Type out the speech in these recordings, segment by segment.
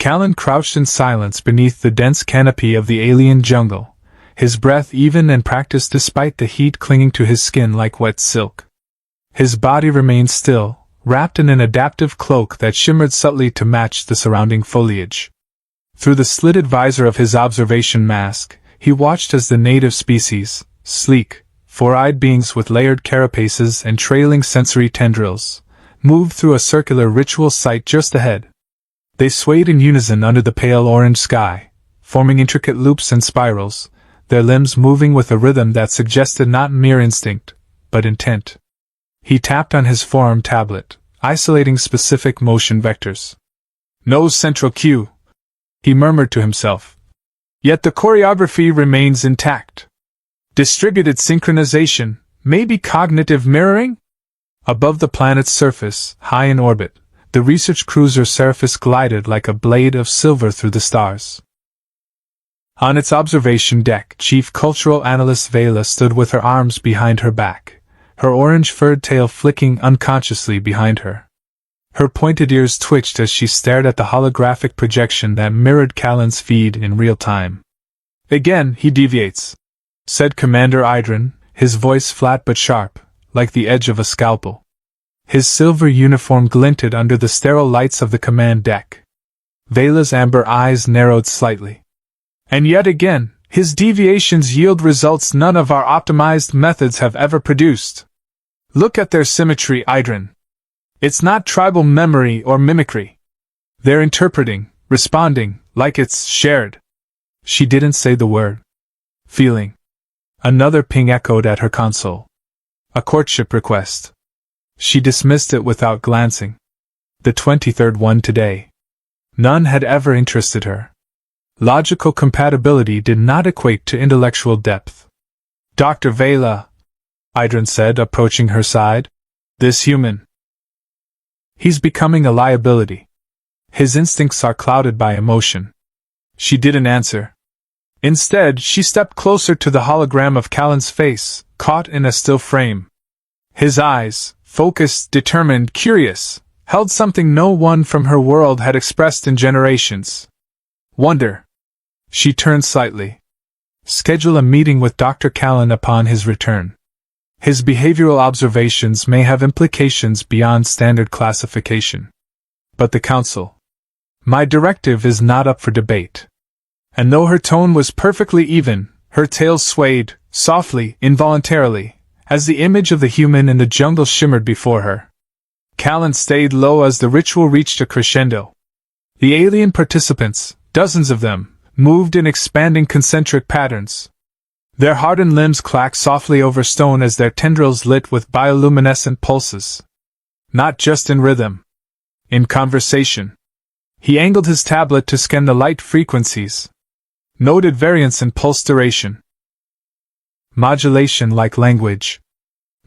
Callan crouched in silence beneath the dense canopy of the alien jungle, his breath even and practiced despite the heat clinging to his skin like wet silk. His body remained still, wrapped in an adaptive cloak that shimmered subtly to match the surrounding foliage. Through the slitted visor of his observation mask, he watched as the native species, sleek, four-eyed beings with layered carapaces and trailing sensory tendrils, moved through a circular ritual site just ahead. They swayed in unison under the pale orange sky, forming intricate loops and spirals, their limbs moving with a rhythm that suggested not mere instinct, but intent. He tapped on his forearm tablet, isolating specific motion vectors. No central cue, he murmured to himself. Yet the choreography remains intact. Distributed synchronization, maybe cognitive mirroring? Above the planet's surface, high in orbit, the research cruiser Seraphis glided like a blade of silver through the stars. On its observation deck, Chief Cultural Analyst Vela stood with her arms behind her back, her orange furred tail flicking unconsciously behind her. Her pointed ears twitched as she stared at the holographic projection that mirrored Callan's feed in real time. Again, he deviates, said Commander Idrin, his voice flat but sharp, like the edge of a scalpel. His silver uniform glinted under the sterile lights of the command deck. Vela's amber eyes narrowed slightly. And yet again, his deviations yield results none of our optimized methods have ever produced. Look at their symmetry, Idrin. It's not tribal memory or mimicry. They're interpreting, responding, like it's shared. She didn't say the word. Feeling. Another ping echoed at her console. A courtship request. She dismissed it without glancing. The 23rd one today. None had ever interested her. Logical compatibility did not equate to intellectual depth. Dr. Vela, Idrin said, approaching her side. This human. He's becoming a liability. His instincts are clouded by emotion. She didn't answer. Instead, she stepped closer to the hologram of Callan's face, caught in a still frame. His eyes, focused, determined, curious, held something no one from her world had expressed in generations. Wonder. She turned slightly. Schedule a meeting with Dr. Callan upon his return. His behavioral observations may have implications beyond standard classification. But the Council. My directive is not up for debate. And though her tone was perfectly even, her tail swayed, softly, involuntarily, as the image of the human in the jungle shimmered before her. Callan stayed low as the ritual reached a crescendo. The alien participants, dozens of them, moved in expanding concentric patterns. Their hardened limbs clacked softly over stone as their tendrils lit with bioluminescent pulses. Not just in rhythm. In conversation. He angled his tablet to scan the light frequencies. Noted variance in pulse duration. Modulation like language.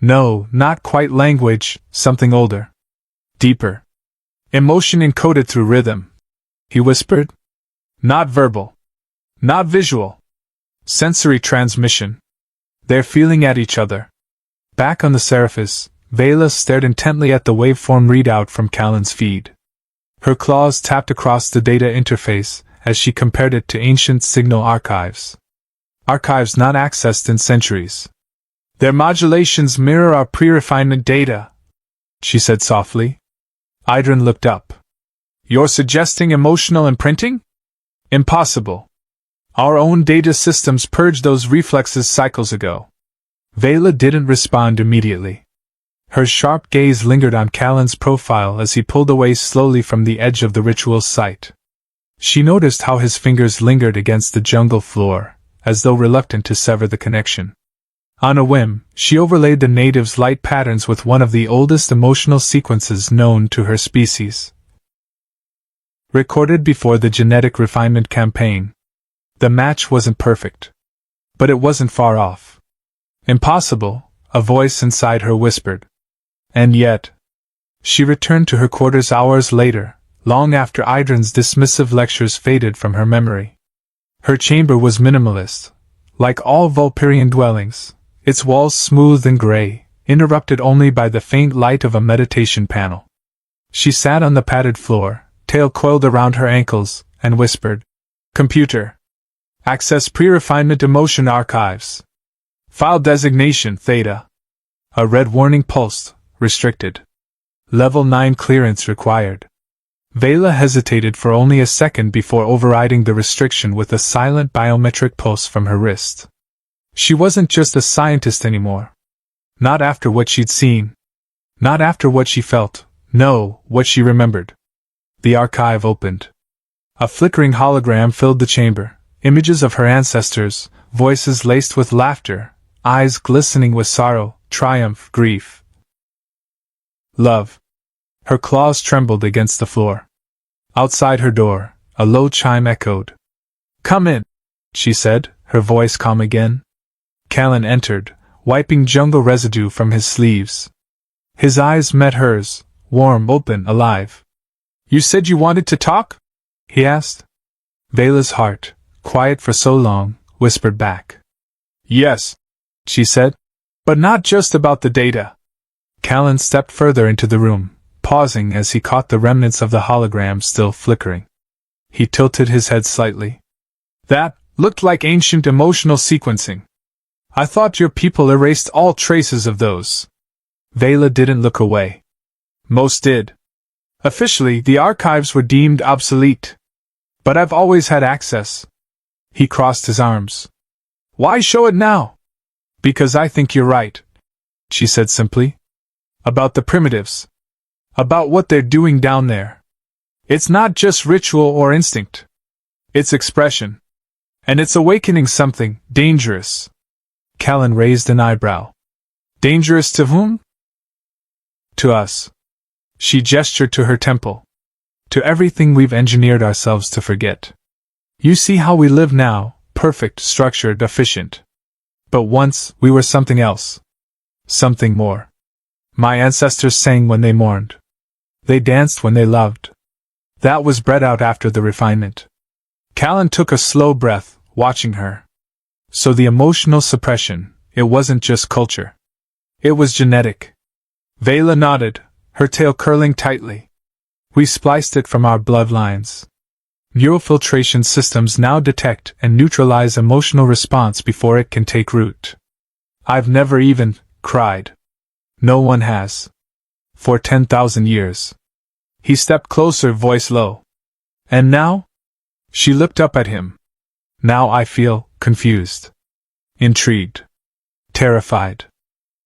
No, not quite language, something older. Deeper. Emotion encoded through rhythm. He whispered. Not verbal. Not visual. Sensory transmission. They're feeling at each other. Back on the Seraphis, Vela stared intently at the waveform readout from Callan's feed. Her claws tapped across the data interface as she compared it to ancient signal archives. Archives not accessed in centuries. Their modulations mirror our pre-refinement data, she said softly. Idrin looked up. You're suggesting emotional imprinting? Impossible. Our own data systems purged those reflexes cycles ago. Vela didn't respond immediately. Her sharp gaze lingered on Callan's profile as he pulled away slowly from the edge of the ritual site. She noticed how his fingers lingered against the jungle floor, as though reluctant to sever the connection. On a whim, she overlaid the native's light patterns with one of the oldest emotional sequences known to her species. Recorded before the genetic refinement campaign. The match wasn't perfect. But it wasn't far off. Impossible, a voice inside her whispered. And yet. She returned to her quarters hours later, long after Idrin's dismissive lectures faded from her memory. Her chamber was minimalist, like all Vulperian dwellings, its walls smooth and gray, interrupted only by the faint light of a meditation panel. She sat on the padded floor, tail coiled around her ankles, and whispered, "Computer. Access Pre-Refinement Emotion Archives. File Designation Theta." A red warning pulsed, "Restricted. Level 9 clearance required." Vela hesitated for only a second before overriding the restriction with a silent biometric pulse from her wrist. She wasn't just a scientist anymore. Not after what she'd seen. Not after what she felt. No, what she remembered. The archive opened. A flickering hologram filled the chamber. Images of her ancestors, voices laced with laughter, eyes glistening with sorrow, triumph, grief, love. Her claws trembled against the floor. Outside her door, a low chime echoed. "Come in," she said, her voice calm again. Callan entered, wiping jungle residue from his sleeves. His eyes met hers, warm, open, alive. "You said you wanted to talk?" he asked. Vela's heart, quiet for so long, whispered back. "Yes," she said. "But not just about the data." Callan stepped further into the room, pausing as he caught the remnants of the hologram still flickering. He tilted his head slightly. "That looked like ancient emotional sequencing. I thought your people erased all traces of those." Vela didn't look away. "Most did. Officially, the archives were deemed obsolete. But I've always had access." He crossed his arms. "Why show it now?" "Because I think you're right," she said simply. "About the primitives. About what they're doing down there. It's not just ritual or instinct. It's expression. And it's awakening something dangerous." Callan raised an eyebrow. "Dangerous to whom?" "To us." She gestured to her temple. "To everything we've engineered ourselves to forget. You see how we live now, perfect, structured, efficient. But once, we were something else. Something more. My ancestors sang when they mourned. They danced when they loved. That was bred out after the refinement." Callan took a slow breath, watching her. So the emotional suppression, it wasn't just culture. It was genetic. Vela nodded, her tail curling tightly. "We spliced it from our bloodlines. Neurofiltration systems now detect and neutralize emotional response before it can take root. I've never even cried. No one has. For 10,000 years. He stepped closer, voice low. "And now?" She looked up at him. "Now I feel confused. Intrigued. Terrified.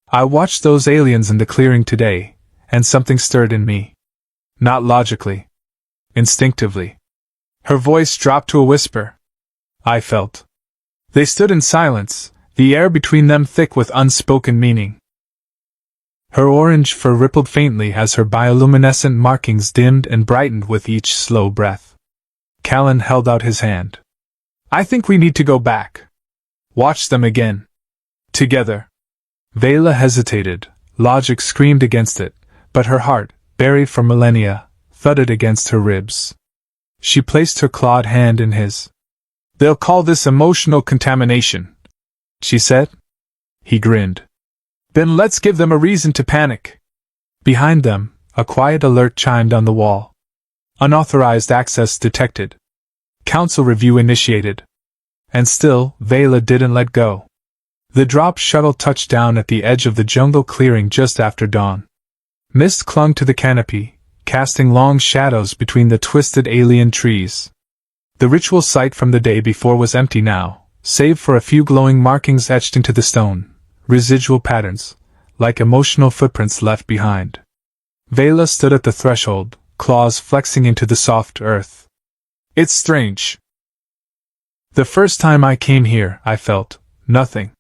I watched those aliens in the clearing today, and something stirred in me. Not logically. Instinctively." Her voice dropped to a whisper. "I felt." They stood in silence, the air between them thick with unspoken meaning. Her orange fur rippled faintly as her bioluminescent markings dimmed and brightened with each slow breath. Callan held out his hand. "I think we need to go back. Watch them again. Together." Vela hesitated, logic screamed against it, but her heart, buried for millennia, thudded against her ribs. She placed her clawed hand in his. "They'll call this emotional contamination," she said. He grinned. "Then let's give them a reason to panic." Behind them, a quiet alert chimed on the wall. "Unauthorized access detected. Council review initiated." And still, Vela didn't let go. The drop shuttle touched down at the edge of the jungle clearing just after dawn. Mist clung to the canopy, casting long shadows between the twisted alien trees. The ritual site from the day before was empty now, save for a few glowing markings etched into the stone, residual patterns, like emotional footprints left behind. Vela stood at the threshold, claws flexing into the soft earth. "It's strange. The first time I came here, I felt nothing.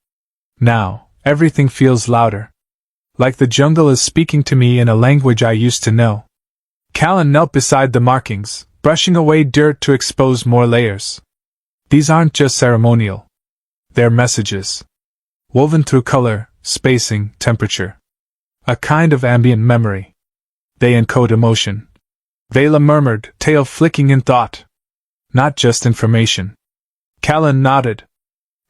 Now, everything feels louder. Like the jungle is speaking to me in a language I used to know." Callan knelt beside the markings, brushing away dirt to expose more layers. "These aren't just ceremonial. They're messages. Woven through color, spacing, temperature. A kind of ambient memory. They encode emotion." Vela murmured, tail flicking in thought. "Not just information." Callan nodded.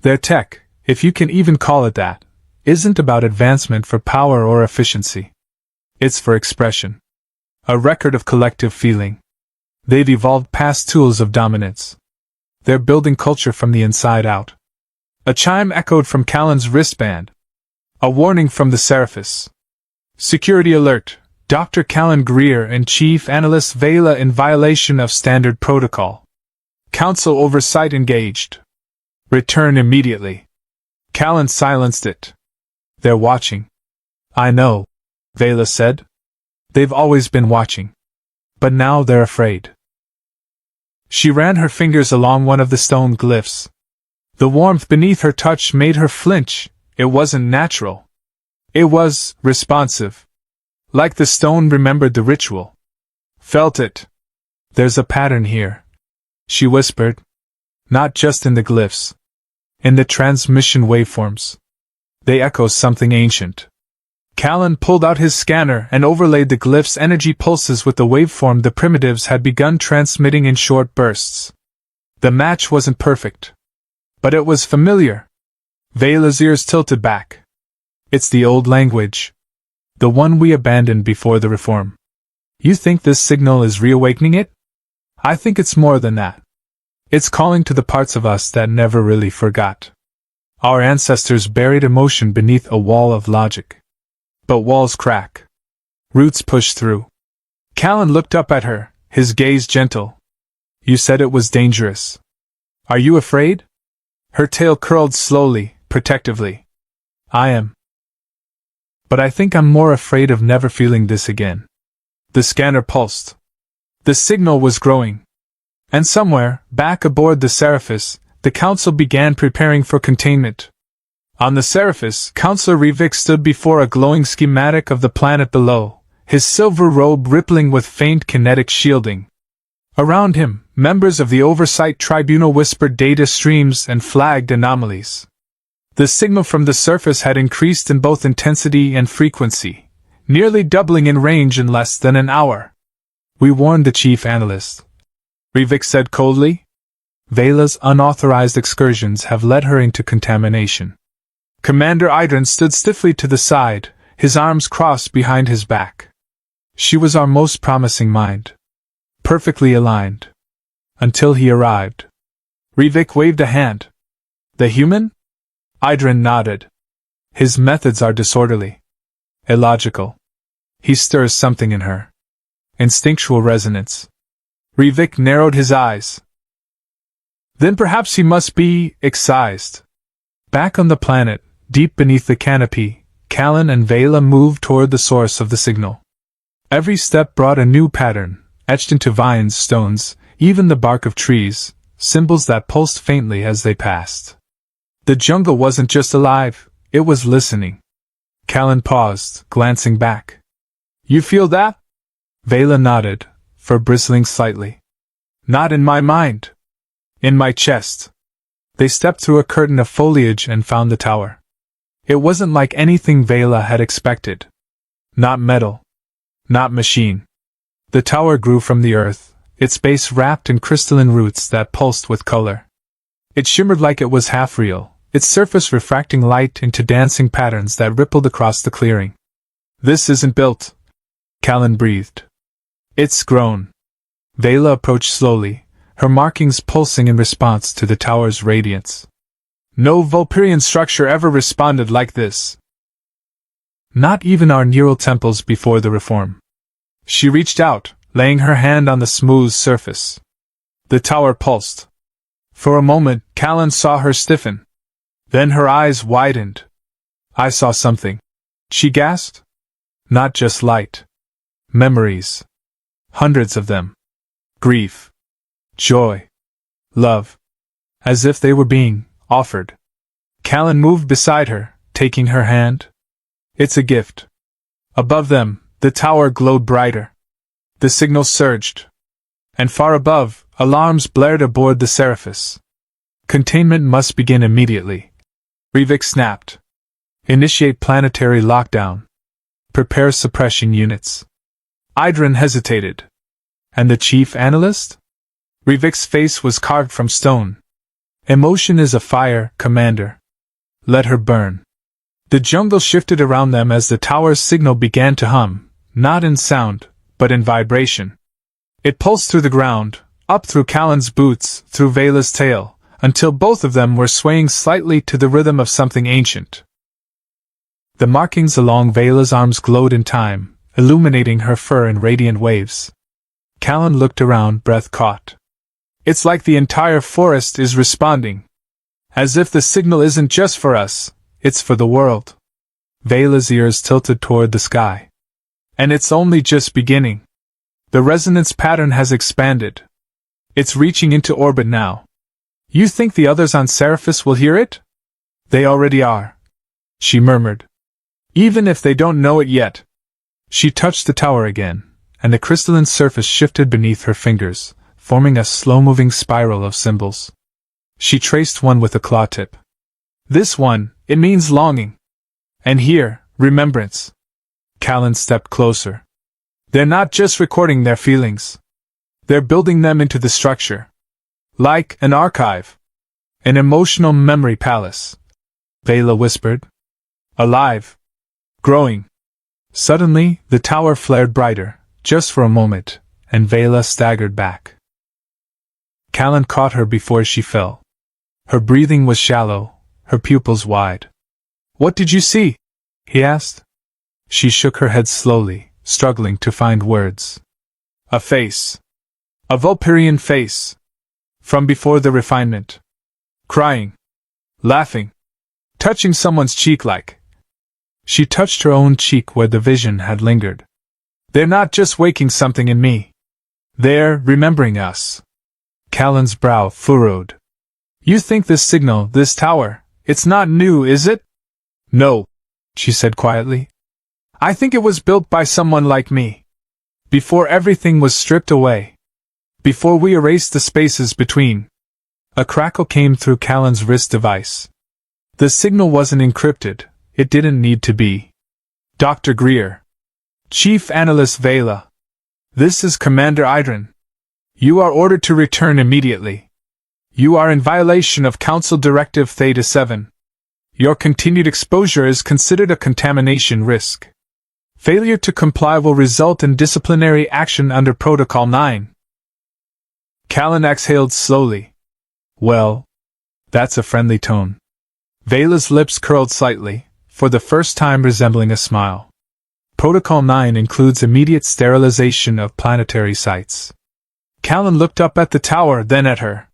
"Their tech, if you can even call it that, isn't about advancement for power or efficiency. It's for expression. A record of collective feeling. They've evolved past tools of dominance. They're building culture from the inside out. A chime echoed from Callan's wristband. A warning from the Seraphis. Security alert. Dr. Callan Greer and Chief Analyst Vela in violation of standard protocol. Council oversight engaged. Return immediately. Callan silenced it. They're watching. I know, Vela said. They've always been watching. But now they're afraid. She ran her fingers along one of the stone glyphs. The warmth beneath her touch made her flinch. It wasn't natural. It was responsive. Like the stone remembered the ritual. Felt it. There's a pattern here, she whispered. Not just in the glyphs. In the transmission waveforms. They echo something ancient. Callan pulled out his scanner and overlaid the glyph's energy pulses with the waveform the primitives had begun transmitting in short bursts. The match wasn't perfect. But it was familiar. Vela's ears tilted back. It's the old language. The one we abandoned before the reform. You think this signal is reawakening it? I think it's more than that. It's calling to the parts of us that never really forgot. Our ancestors buried emotion beneath a wall of logic. But walls crack. Roots push through. Callan looked up at her, his gaze gentle. You said it was dangerous. Are you afraid? Her tail curled slowly, protectively. I am. But I think I'm more afraid of never feeling this again. The scanner pulsed. The signal was growing. And somewhere, back aboard the Seraphis, the Council began preparing for containment. On the Seraphis, Councillor Rivik stood before a glowing schematic of the planet below, his silver robe rippling with faint kinetic shielding. Around him, members of the Oversight Tribunal whispered data streams and flagged anomalies. The signal from the surface had increased in both intensity and frequency, nearly doubling in range in less than an hour. We warned the chief analyst, Rivik said coldly. Vela's unauthorized excursions have led her into contamination. Commander Idrin stood stiffly to the side, his arms crossed behind his back. She was our most promising mind. Perfectly aligned. Until he arrived. Rivik waved a hand. The human? Idrin nodded. His methods are disorderly. Illogical. He stirs something in her. Instinctual resonance. Rivik narrowed his eyes. Then perhaps he must be excised. Back on the planet, deep beneath the canopy, Callan and Vela moved toward the source of the signal. Every step brought a new pattern, etched into vines, stones, even the bark of trees, symbols that pulsed faintly as they passed. The jungle wasn't just alive, it was listening. Callan paused, glancing back. You feel that? Vela nodded, fur bristling slightly. Not in my mind. In my chest. They stepped through a curtain of foliage and found the tower. It wasn't like anything Vela had expected. Not metal. Not machine. The tower grew from the earth, its base wrapped in crystalline roots that pulsed with color. It shimmered like it was half real, its surface refracting light into dancing patterns that rippled across the clearing. This isn't built, Callan breathed. It's grown. Vela approached slowly, her markings pulsing in response to the tower's radiance. No Vulperian structure ever responded like this. Not even our neural temples before the reform. She reached out, laying her hand on the smooth surface. The tower pulsed. For a moment, Callan saw her stiffen. Then her eyes widened. I saw something. She gasped. Not just light. Memories. Hundreds of them. Grief. Joy. Love. As if they were being offered. Callan moved beside her, taking her hand. It's a gift. Above them, the tower glowed brighter. The signal surged. And far above, alarms blared aboard the Seraphis. Containment must begin immediately. Rivik snapped. Initiate planetary lockdown. Prepare suppression units. Idrin hesitated. And the chief analyst? Rivik's face was carved from stone. Emotion is a fire, Commander. Let her burn. The jungle shifted around them as the tower's signal began to hum, not in sound, but in vibration. It pulsed through the ground, up through Callan's boots, through Vela's tail, until both of them were swaying slightly to the rhythm of something ancient. The markings along Vela's arms glowed in time, illuminating her fur in radiant waves. Callan looked around, breath caught. It's like the entire forest is responding. As if the signal isn't just for us, it's for the world. Vela's ears tilted toward the sky. And it's only just beginning. The resonance pattern has expanded. It's reaching into orbit now. You think the others on Seraphis will hear it? They already are, she murmured. Even if they don't know it yet. She touched the tower again, and the crystalline surface shifted beneath her fingers, forming a slow-moving spiral of symbols. She traced one with a claw tip. This one, it means longing. And here, remembrance. Callan stepped closer. They're not just recording their feelings. They're building them into the structure. Like an archive. An emotional memory palace. Vela whispered. Alive. Growing. Suddenly, the tower flared brighter, just for a moment, and Vela staggered back. Callan caught her before she fell. Her breathing was shallow, her pupils wide. What did you see? He asked. She shook her head slowly, struggling to find words. A face. A Vulperian face. From before the refinement. Crying. Laughing. Touching someone's cheek like. She touched her own cheek where the vision had lingered. They're not just waking something in me. They're remembering us. Callan's brow furrowed. You think this signal, this tower, it's not new, is it? No, she said quietly. I think it was built by someone like me. Before everything was stripped away. Before we erased the spaces between. A crackle came through Callan's wrist device. The signal wasn't encrypted. It didn't need to be. Dr. Greer. Chief Analyst Vela. This is Commander Idrin. You are ordered to return immediately. You are in violation of Council Directive Theta 7. Your continued exposure is considered a contamination risk. Failure to comply will result in disciplinary action under Protocol 9. Callan exhaled slowly. Well, that's a friendly tone. Vela's lips curled slightly, for the first time resembling a smile. Protocol 9 includes immediate sterilization of planetary sites. Callan looked up at the tower, then at her.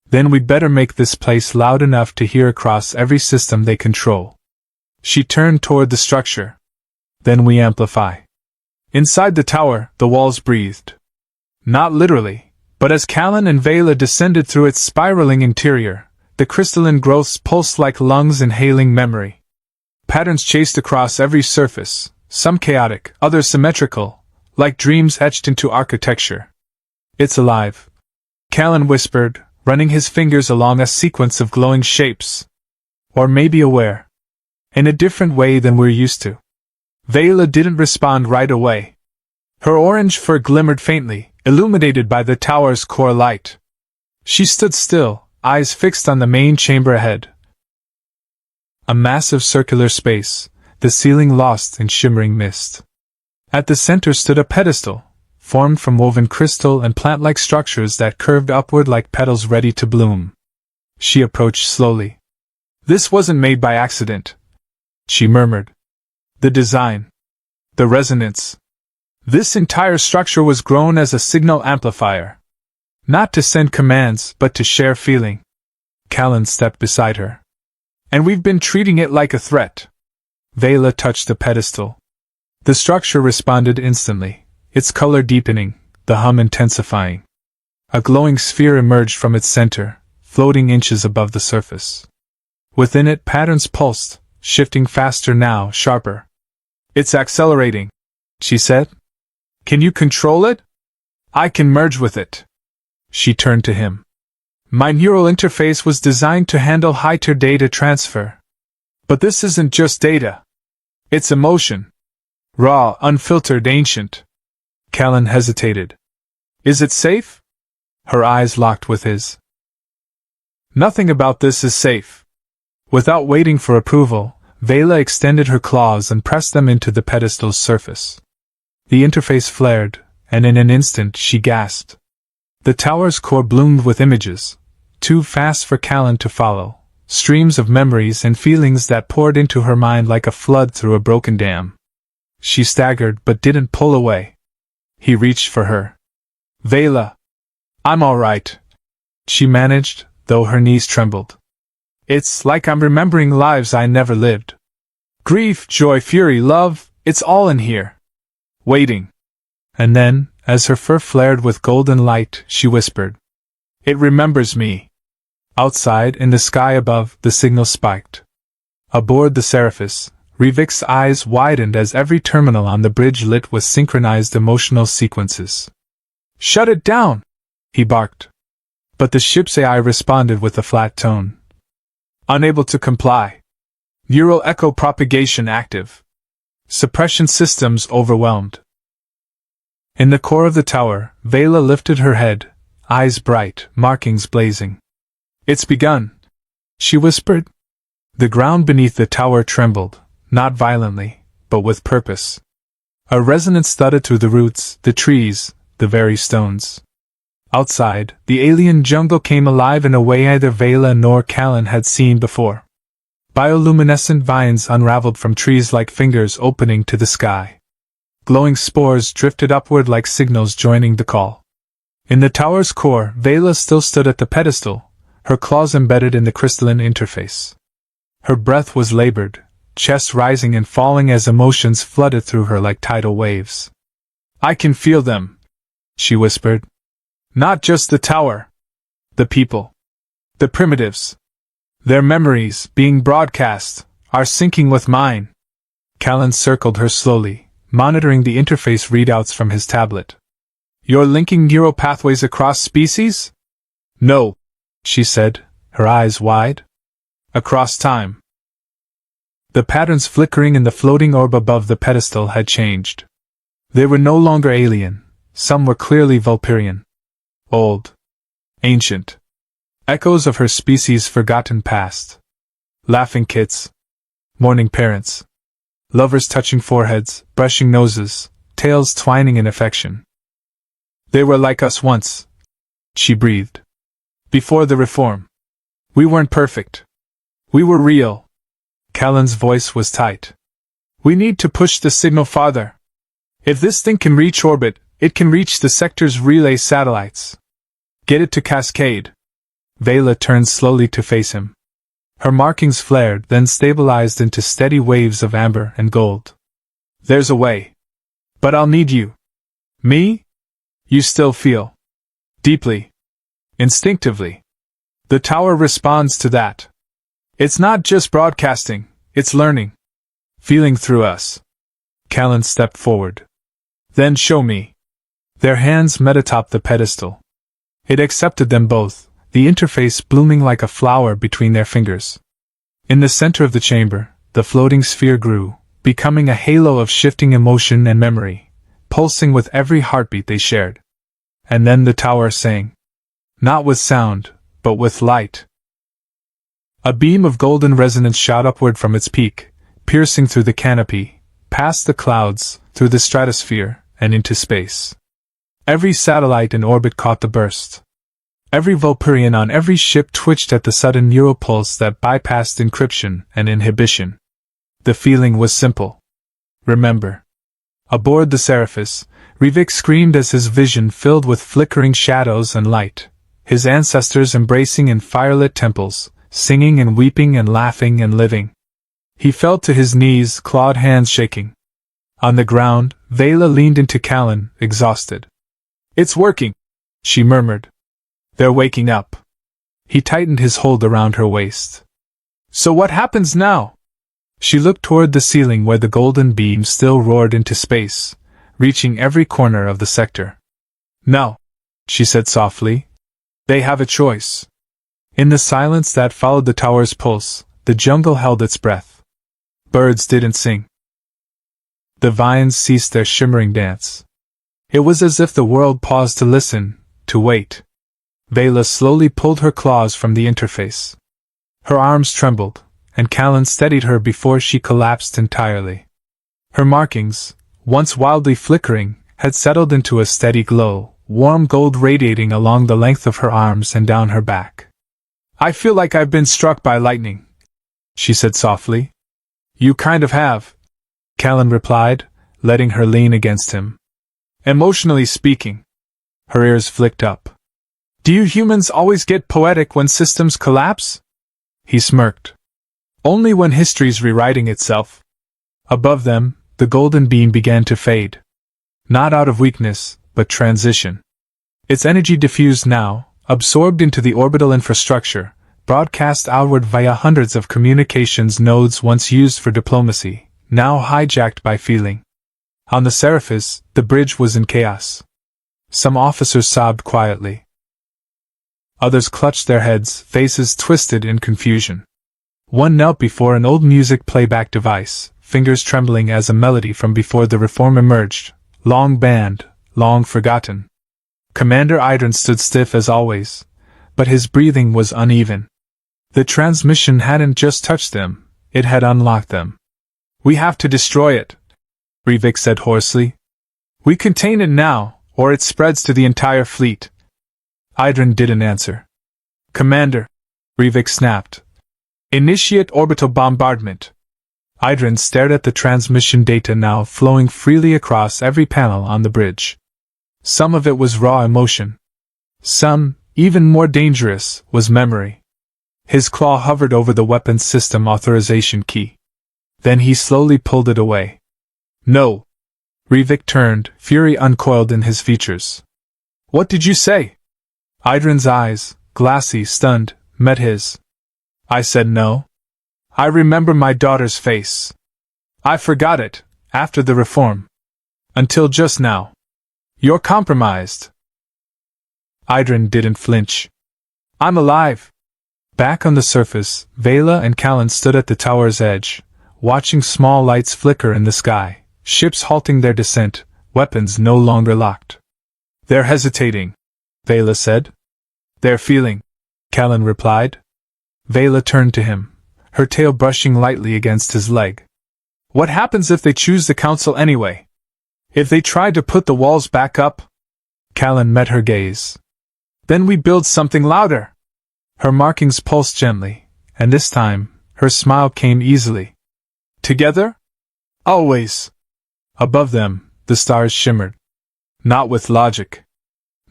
Then we'd better make this place loud enough to hear across every system they control. She turned toward the structure. Then we amplify. Inside the tower, the walls breathed. Not literally, but as Callan and Vela descended through its spiraling interior, the crystalline growths pulsed like lungs inhaling memory. Patterns chased across every surface, some chaotic, others symmetrical, like dreams etched into architecture. It's alive, Callan whispered, running his fingers along a sequence of glowing shapes. Or maybe aware. In a different way than we're used to. Vela didn't respond right away. Her orange fur glimmered faintly, illuminated by the tower's core light. She stood still, eyes fixed on the main chamber ahead. A massive circular space, the ceiling lost in shimmering mist. At the center stood a pedestal, formed from woven crystal and plant-like structures that curved upward like petals ready to bloom. She approached slowly. This wasn't made by accident, she murmured. The design. The resonance. This entire structure was grown as a signal amplifier. Not to send commands, but to share feeling. Callan stepped beside her. And we've been treating it like a threat. Vela touched the pedestal. The structure responded instantly, its color deepening, the hum intensifying. A glowing sphere emerged from its center, floating inches above the surface. Within it, patterns pulsed, shifting faster now, sharper. It's accelerating, she said. Can you control it? I can merge with it. She turned to him. My neural interface was designed to handle high-tier data transfer. But this isn't just data. It's emotion. Raw, unfiltered, ancient. Callan hesitated. Is it safe? Her eyes locked with his. Nothing about this is safe. Without waiting for approval, Vela extended her claws and pressed them into the pedestal's surface. The interface flared, and in an instant she gasped. The tower's core bloomed with images, too fast for Callan to follow, streams of memories and feelings that poured into her mind like a flood through a broken dam. She staggered but didn't pull away. He reached for her. "Vela! I'm all right," she managed, though her knees trembled. "It's like I'm remembering lives I never lived. Grief, joy, fury, love, it's all in here. Waiting." And then, as her fur flared with golden light, she whispered, "It remembers me." Outside, in the sky above, the signal spiked. Aboard the Seraphis, Rivik's eyes widened as every terminal on the bridge lit with synchronized emotional sequences. "Shut it down!" he barked. But the ship's AI responded with a flat tone. "Unable to comply. Neural echo propagation active. Suppression systems overwhelmed." In the core of the tower, Vela lifted her head, eyes bright, markings blazing. "It's begun," she whispered. The ground beneath the tower trembled, not violently, but with purpose. A resonance thudded through the roots, the trees, the very stones. Outside, the alien jungle came alive in a way neither Vela nor Callan had seen before. Bioluminescent vines unraveled from trees like fingers opening to the sky. Glowing spores drifted upward like signals joining the call. In the tower's core, Vela still stood at the pedestal, her claws embedded in the crystalline interface. Her breath was labored, chest rising and falling as emotions flooded through her like tidal waves. "I can feel them," she whispered. "Not just the tower. The people. The primitives. Their memories, being broadcast, are syncing with mine." Callan circled her slowly, monitoring the interface readouts from his tablet. "You're linking neural pathways across species?" "No," she said, her eyes wide. "Across time." The patterns flickering in the floating orb above the pedestal had changed. They were no longer alien, some were clearly Vulperian. Old. Ancient. Echoes of her species' forgotten past. Laughing kids. Mourning parents. Lovers touching foreheads, brushing noses, tails twining in affection. "They were like us once," she breathed. "Before the reform. We weren't perfect. We were real." Callan's voice was tight. "We need to push the signal farther. If this thing can reach orbit, it can reach the sector's relay satellites. Get it to Cascade." Vela turned slowly to face him. Her markings flared, then stabilized into steady waves of amber and gold. "There's a way. But I'll need you." "Me?" "You still feel. Deeply. Instinctively. The tower responds to that. It's not just broadcasting, it's learning. Feeling through us." Callan stepped forward. "Then show me." Their hands met atop the pedestal. It accepted them both, the interface blooming like a flower between their fingers. In the center of the chamber, the floating sphere grew, becoming a halo of shifting emotion and memory, pulsing with every heartbeat they shared. And then the tower sang. Not with sound, but with light. A beam of golden resonance shot upward from its peak, piercing through the canopy, past the clouds, through the stratosphere, and into space. Every satellite in orbit caught the burst. Every Vulperian on every ship twitched at the sudden neural pulse that bypassed encryption and inhibition. The feeling was simple. Remember. Aboard the Seraphis, Rivik screamed as his vision filled with flickering shadows and light, his ancestors embracing in firelit temples, singing and weeping and laughing and living. He fell to his knees, clawed hands shaking. On the ground, Vela leaned into Callan, exhausted. "It's working," she murmured. "They're waking up." He tightened his hold around her waist. "So what happens now?" She looked toward the ceiling where the golden beam still roared into space, reaching every corner of the sector. "No," she said softly. "They have a choice." In the silence that followed the tower's pulse, the jungle held its breath. Birds didn't sing. The vines ceased their shimmering dance. It was as if the world paused to listen, to wait. Vela slowly pulled her claws from the interface. Her arms trembled, and Callan steadied her before she collapsed entirely. Her markings, once wildly flickering, had settled into a steady glow, warm gold radiating along the length of her arms and down her back. "I feel like I've been struck by lightning," she said softly. "You kind of have," Callan replied, letting her lean against him. "Emotionally speaking." Her ears flicked up. "Do you humans always get poetic when systems collapse?" He smirked. "Only when history's rewriting itself." Above them, the golden beam began to fade. Not out of weakness, but transition. Its energy diffused now, absorbed into the orbital infrastructure, broadcast outward via hundreds of communications nodes once used for diplomacy, now hijacked by feeling. On the Seraphis, the bridge was in chaos. Some officers sobbed quietly. Others clutched their heads, faces twisted in confusion. One knelt before an old music playback device, fingers trembling as a melody from before the reform emerged, long banned, long forgotten. Commander Idren stood stiff as always, but his breathing was uneven. The transmission hadn't just touched them, it had unlocked them. "We have to destroy it," Rivik said hoarsely. "We contain it now, or it spreads to the entire fleet." Idren didn't answer. "Commander," Rivik snapped. "Initiate orbital bombardment." Idren stared at the transmission data now flowing freely across every panel on the bridge. Some of it was raw emotion. Some, even more dangerous, was memory. His claw hovered over the weapons system authorization key. Then he slowly pulled it away. "No." Rivik turned, fury uncoiled in his features. "What did you say?" Idren's eyes, glassy, stunned, met his. "I said no. I remember my daughter's face. I forgot it, after the reform. Until just now. You're compromised." Idren didn't flinch. "I'm alive." Back on the surface, Vela and Callan stood at the tower's edge, watching small lights flicker in the sky, ships halting their descent, weapons no longer locked. "They're hesitating," Vela said. "They're feeling," Callan replied. Vela turned to him, her tail brushing lightly against his leg. "What happens if they choose the council anyway? If they try to put the walls back up?" Callan met her gaze. "Then we build something louder." Her markings pulsed gently, and this time, her smile came easily. "Together? Always." Above them, the stars shimmered. Not with logic.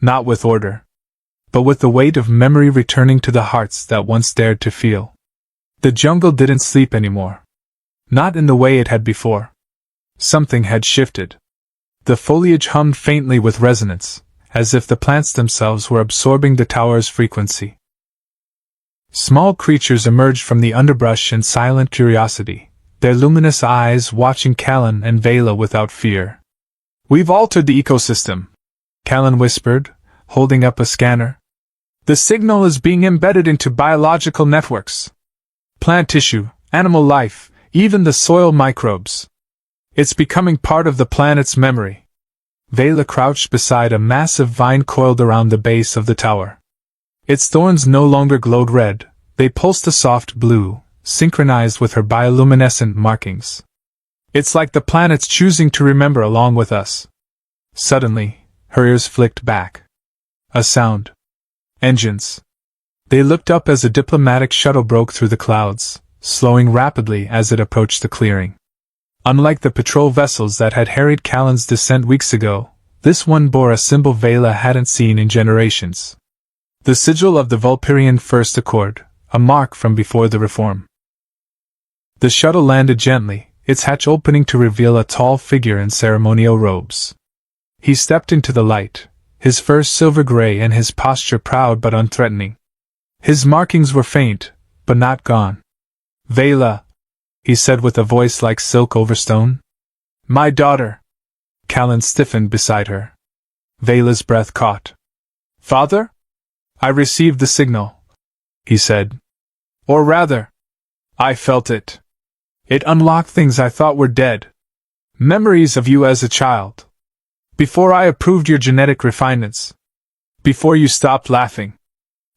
Not with order. But with the weight of memory returning to the hearts that once dared to feel. The jungle didn't sleep anymore. Not in the way it had before. Something had shifted. The foliage hummed faintly with resonance, as if the plants themselves were absorbing the tower's frequency. Small creatures emerged from the underbrush in silent curiosity, their luminous eyes watching Callan and Vela without fear. "We've altered the ecosystem," Callan whispered, holding up a scanner. "The signal is being embedded into biological networks. Plant tissue, animal life, even the soil microbes. It's becoming part of the planet's memory." Vela crouched beside a massive vine coiled around the base of the tower. Its thorns no longer glowed red, they pulsed a soft blue, synchronized with her bioluminescent markings. "It's like the planet's choosing to remember along with us." Suddenly, her ears flicked back. A sound. Engines. They looked up as a diplomatic shuttle broke through the clouds, slowing rapidly as it approached the clearing. Unlike the patrol vessels that had harried Callan's descent weeks ago, this one bore a symbol Vela hadn't seen in generations. The sigil of the Vulperian First Accord, a mark from before the reform. The shuttle landed gently, its hatch opening to reveal a tall figure in ceremonial robes. He stepped into the light, his fur silver-gray and his posture proud but unthreatening. His markings were faint, but not gone. "Vela," he said with a voice like silk over stone. "My daughter." Callan stiffened beside her. Vela's breath caught. "Father? I received the signal," he said. "Or rather, I felt it. It unlocked things I thought were dead. Memories of you as a child. Before I approved your genetic refinements. Before you stopped laughing."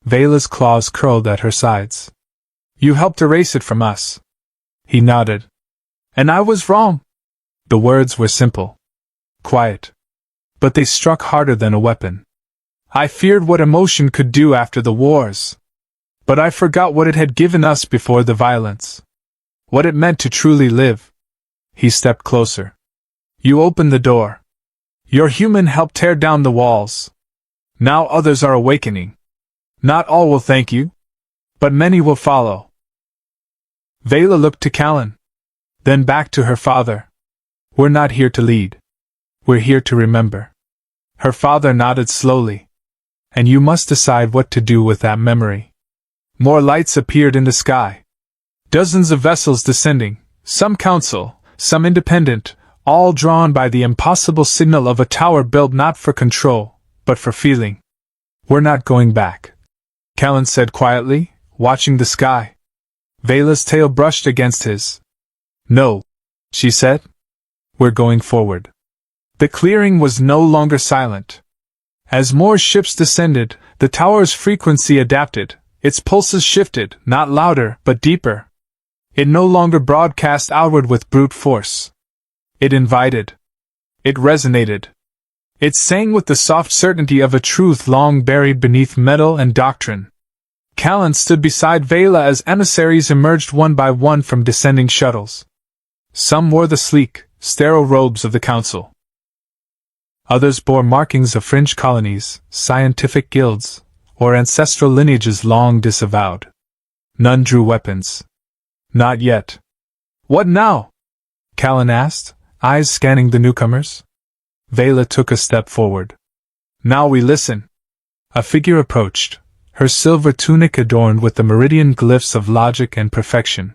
Vela's claws curled at her sides. "You helped erase it from us." He nodded. "And I was wrong." The words were simple. Quiet. but they struck harder than a weapon. I feared what emotion could do after the wars. But I forgot what it had given us before the violence. What it meant to truly live. He stepped closer. You opened the door. Your human helped tear down the walls. Now others are awakening. Not all will thank you, but many will follow. Vela looked to Callan, then back to her father. We're not here to lead. We're here to remember. Her father nodded slowly. And you must decide what to do with that memory. More lights appeared in the sky. Dozens of vessels descending, some council, some independent, all drawn by the impossible signal of a tower built not for control, but for feeling. We're not going back, Callan said quietly, watching the sky. Vela's tail brushed against his. No, she said. We're going forward. The clearing was no longer silent. As more ships descended, the tower's frequency adapted, its pulses shifted, not louder, but deeper. It no longer broadcast outward with brute force. It invited. It resonated. It sang with the soft certainty of a truth long buried beneath metal and doctrine. Callan stood beside Vela as emissaries emerged one by one from descending shuttles. Some wore the sleek, sterile robes of the council. Others bore markings of fringe colonies, scientific guilds, or ancestral lineages long disavowed. None drew weapons. Not yet. What now? Callan asked, eyes scanning the newcomers. Vela took a step forward. Now we listen. A figure approached, her silver tunic adorned with the meridian glyphs of logic and perfection.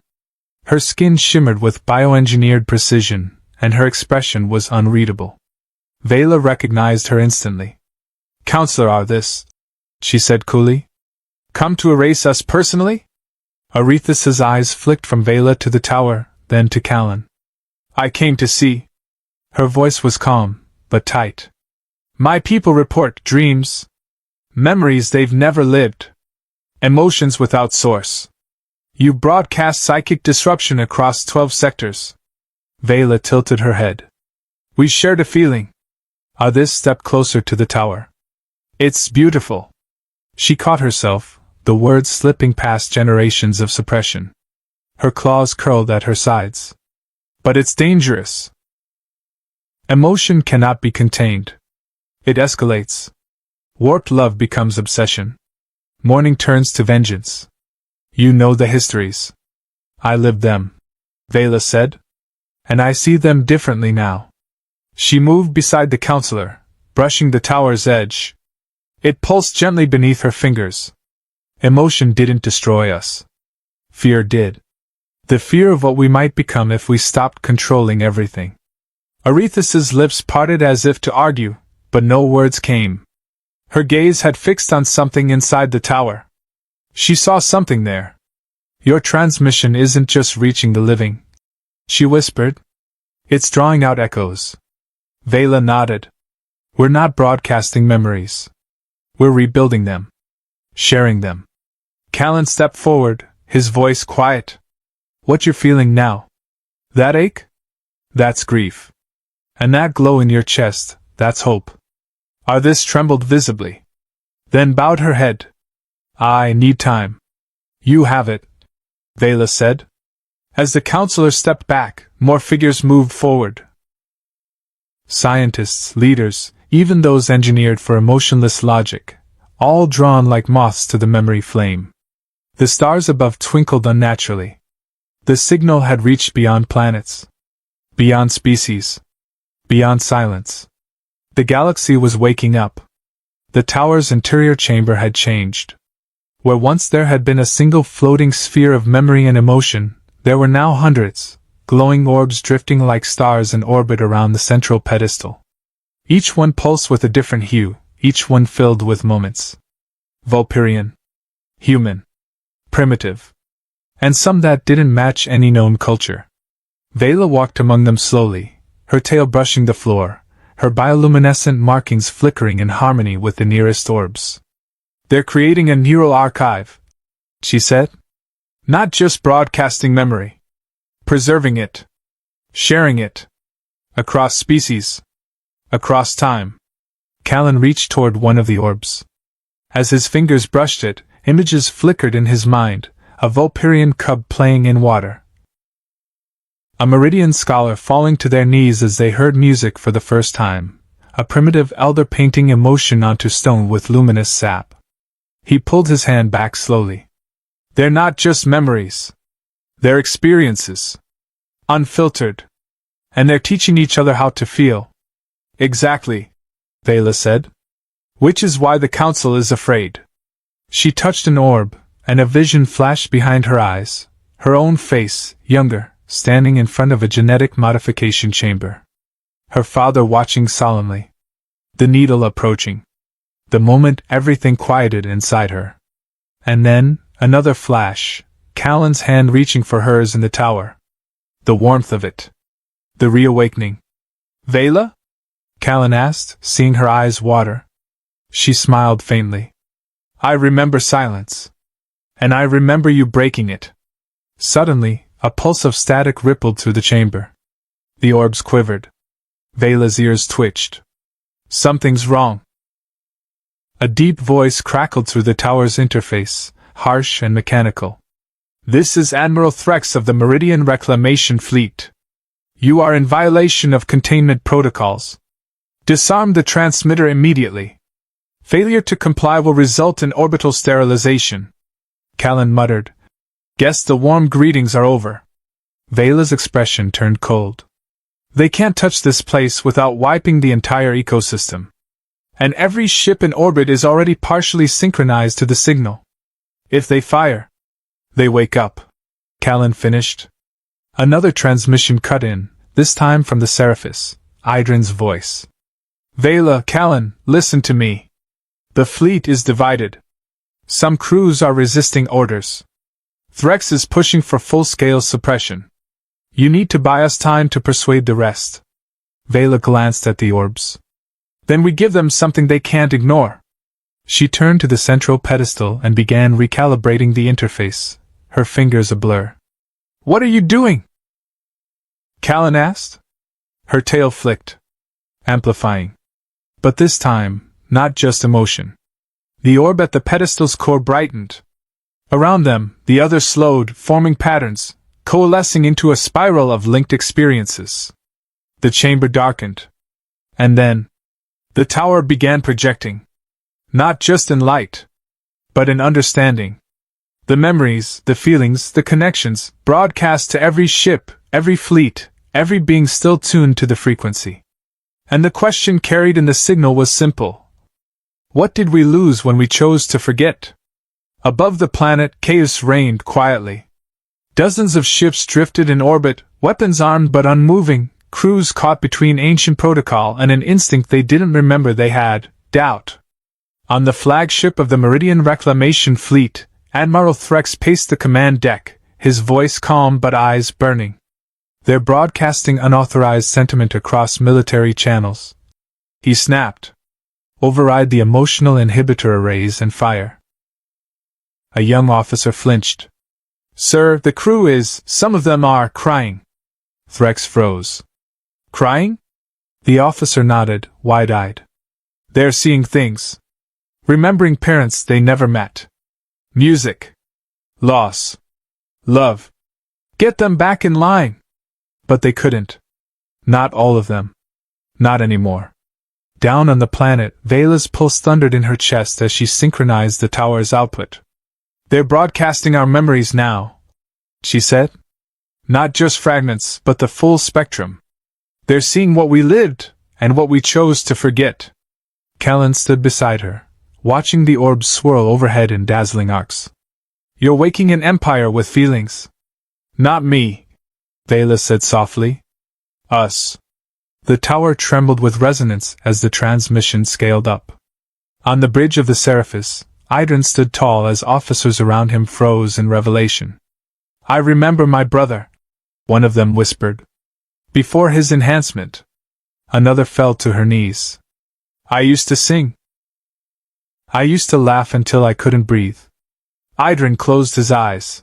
Her skin shimmered with bioengineered precision, and her expression was unreadable. Vela recognized her instantly. Counselor Arthas, she said coolly. Come to erase us personally? Arethus's eyes flicked from Vela to the tower, then to Callan. I came to see. Her voice was calm, but tight. My people report dreams. Memories they've never lived. Emotions without source. You broadcast psychic disruption across 12 sectors. Vela tilted her head. We shared a feeling. Arthas stepped closer to the tower. It's beautiful. She caught herself, the words slipping past generations of suppression. Her claws curled at her sides. But it's dangerous. Emotion cannot be contained. It escalates. Warped love becomes obsession. Mourning turns to vengeance. You know the histories. I lived them, Vela said. And I see them differently now. She moved beside the counselor, brushing the tower's edge. It pulsed gently beneath her fingers. Emotion didn't destroy us. Fear did. The fear of what we might become if we stopped controlling everything. Arethus's lips parted as if to argue, but no words came. Her gaze had fixed on something inside the tower. She saw something there. Your transmission isn't just reaching the living, she whispered. It's drawing out echoes. Vela nodded. We're not broadcasting memories. We're rebuilding them. Sharing them. Callan stepped forward, his voice quiet. What you're feeling now? That ache? That's grief. And that glow in your chest, that's hope. Arthas trembled visibly. Then bowed her head. I need time. You have it, Vela said. As the counselor stepped back, more figures moved forward. Scientists, leaders, even those engineered for emotionless logic, all drawn like moths to the memory flame. The stars above twinkled unnaturally. The signal had reached beyond planets. Beyond species. Beyond silence. The galaxy was waking up. The tower's interior chamber had changed. Where once there had been a single floating sphere of memory and emotion, there were now hundreds, glowing orbs drifting like stars in orbit around the central pedestal. Each one pulsed with a different hue, each one filled with moments. Vulperian. Human. Primitive. And some that didn't match any known culture. Vela walked among them slowly, her tail brushing the floor, her bioluminescent markings flickering in harmony with the nearest orbs. They're creating a neural archive, she said. Not just broadcasting memory. Preserving it. Sharing it. Across species. Across time. Callan reached toward one of the orbs. As his fingers brushed it, images flickered in his mind, a Vulperian cub playing in water, a Meridian scholar falling to their knees as they heard music for the first time, a primitive elder painting emotion onto stone with luminous sap. He pulled his hand back slowly. They're not just memories. They're experiences. Unfiltered. And they're teaching each other how to feel. Exactly, Vela said. Which is why the Council is afraid. She touched an orb, and a vision flashed behind her eyes, her own face, younger, standing in front of a genetic modification chamber. Her father watching solemnly. The needle approaching. The moment everything quieted inside her. And then, another flash, Callan's hand reaching for hers in the tower. The warmth of it. The reawakening. Vela? Callan asked, seeing her eyes water. She smiled faintly. I remember silence. And I remember you breaking it. Suddenly, a pulse of static rippled through the chamber. The orbs quivered. Vela's ears twitched. Something's wrong. A deep voice crackled through the tower's interface, harsh and mechanical. This is Admiral Threx of the Meridian Reclamation Fleet. You are in violation of containment protocols. Disarm the transmitter immediately. Failure to comply will result in orbital sterilization. Callan muttered. Guess the warm greetings are over. Vela's expression turned cold. They can't touch this place without wiping the entire ecosystem. And every ship in orbit is already partially synchronized to the signal. If they fire, they wake up. Callan finished. Another transmission cut in, this time from the Seraphis, Idrin's voice. Vela, Callan, listen to me. The fleet is divided. Some crews are resisting orders. Threx is pushing for full-scale suppression. You need to buy us time to persuade the rest. Vela glanced at the orbs. Then we give them something they can't ignore. She turned to the central pedestal and began recalibrating the interface, her fingers a blur. What are you doing? Callan asked. Her tail flicked, amplifying. But this time, not just emotion. The orb at the pedestal's core brightened. Around them, the others slowed, forming patterns, coalescing into a spiral of linked experiences. The chamber darkened. And then, the tower began projecting. Not just in light, but in understanding. The memories, the feelings, the connections, broadcast to every ship, every fleet, every being still tuned to the frequency. And the question carried in the signal was simple. What did we lose when we chose to forget? Above the planet, chaos reigned quietly. Dozens of ships drifted in orbit, weapons armed but unmoving, crews caught between ancient protocol and an instinct they didn't remember they had, doubt. On the flagship of the Meridian Reclamation Fleet, Admiral Threx paced the command deck, his voice calm but eyes burning. They're broadcasting unauthorized sentiment across military channels. He snapped. Override the emotional inhibitor arrays and fire. A young officer flinched. Sir, the crew is, some of them are, crying. Threx froze. Crying? The officer nodded, wide-eyed. They're seeing things. Remembering parents they never met. Music. Loss. Love. Get them back in line. But they couldn't. Not all of them. Not anymore. Down on the planet, Vela's pulse thundered in her chest as she synchronized the tower's output. They're broadcasting our memories now, she said. Not just fragments, but the full spectrum. They're seeing what we lived, and what we chose to forget. Callan stood beside her, watching the orbs swirl overhead in dazzling arcs. You're waking an empire with feelings. Not me, Vela said softly. Us. The tower trembled with resonance as the transmission scaled up. On the bridge of the Seraphis, Idrin stood tall as officers around him froze in revelation. I remember my brother, one of them whispered. Before his enhancement. Another fell to her knees. I used to sing. I used to laugh until I couldn't breathe. Idrin closed his eyes.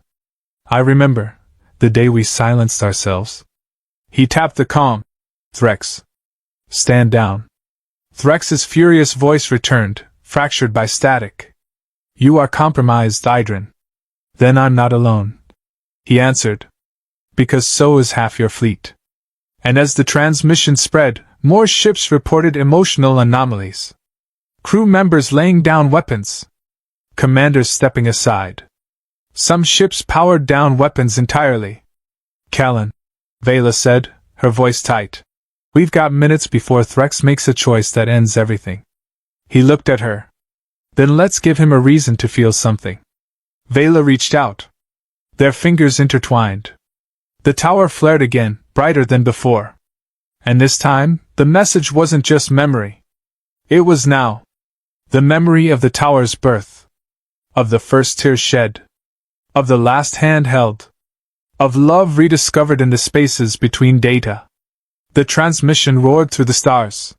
I remember, the day we silenced ourselves. He tapped the comm. Threx. Stand down. Threx's furious voice returned, fractured by static. You are compromised, Idrin. Then I'm not alone, he answered. Because so is half your fleet. And as the transmission spread, more ships reported emotional anomalies. Crew members laying down weapons. Commanders stepping aside. Some ships powered down weapons entirely. Callan, Vela said, her voice tight. We've got minutes before Threx makes a choice that ends everything. He looked at her. Then let's give him a reason to feel something. Vela reached out. Their fingers intertwined. The tower flared again, brighter than before. And this time, the message wasn't just memory. It was now. The memory of the tower's birth. Of the first tear shed. Of the last hand held. Of love rediscovered in the spaces between data. The transmission roared through the stars.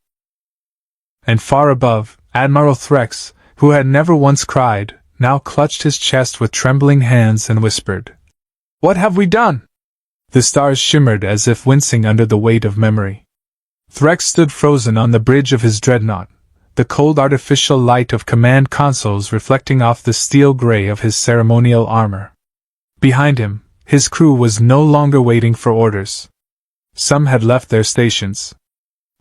And far above, Admiral Threx, who had never once cried, now clutched his chest with trembling hands and whispered, "What have we done?" The stars shimmered as if wincing under the weight of memory. Threx stood frozen on the bridge of his dreadnought, the cold artificial light of command consoles reflecting off the steel gray of his ceremonial armor. Behind him, his crew was no longer waiting for orders. Some had left their stations.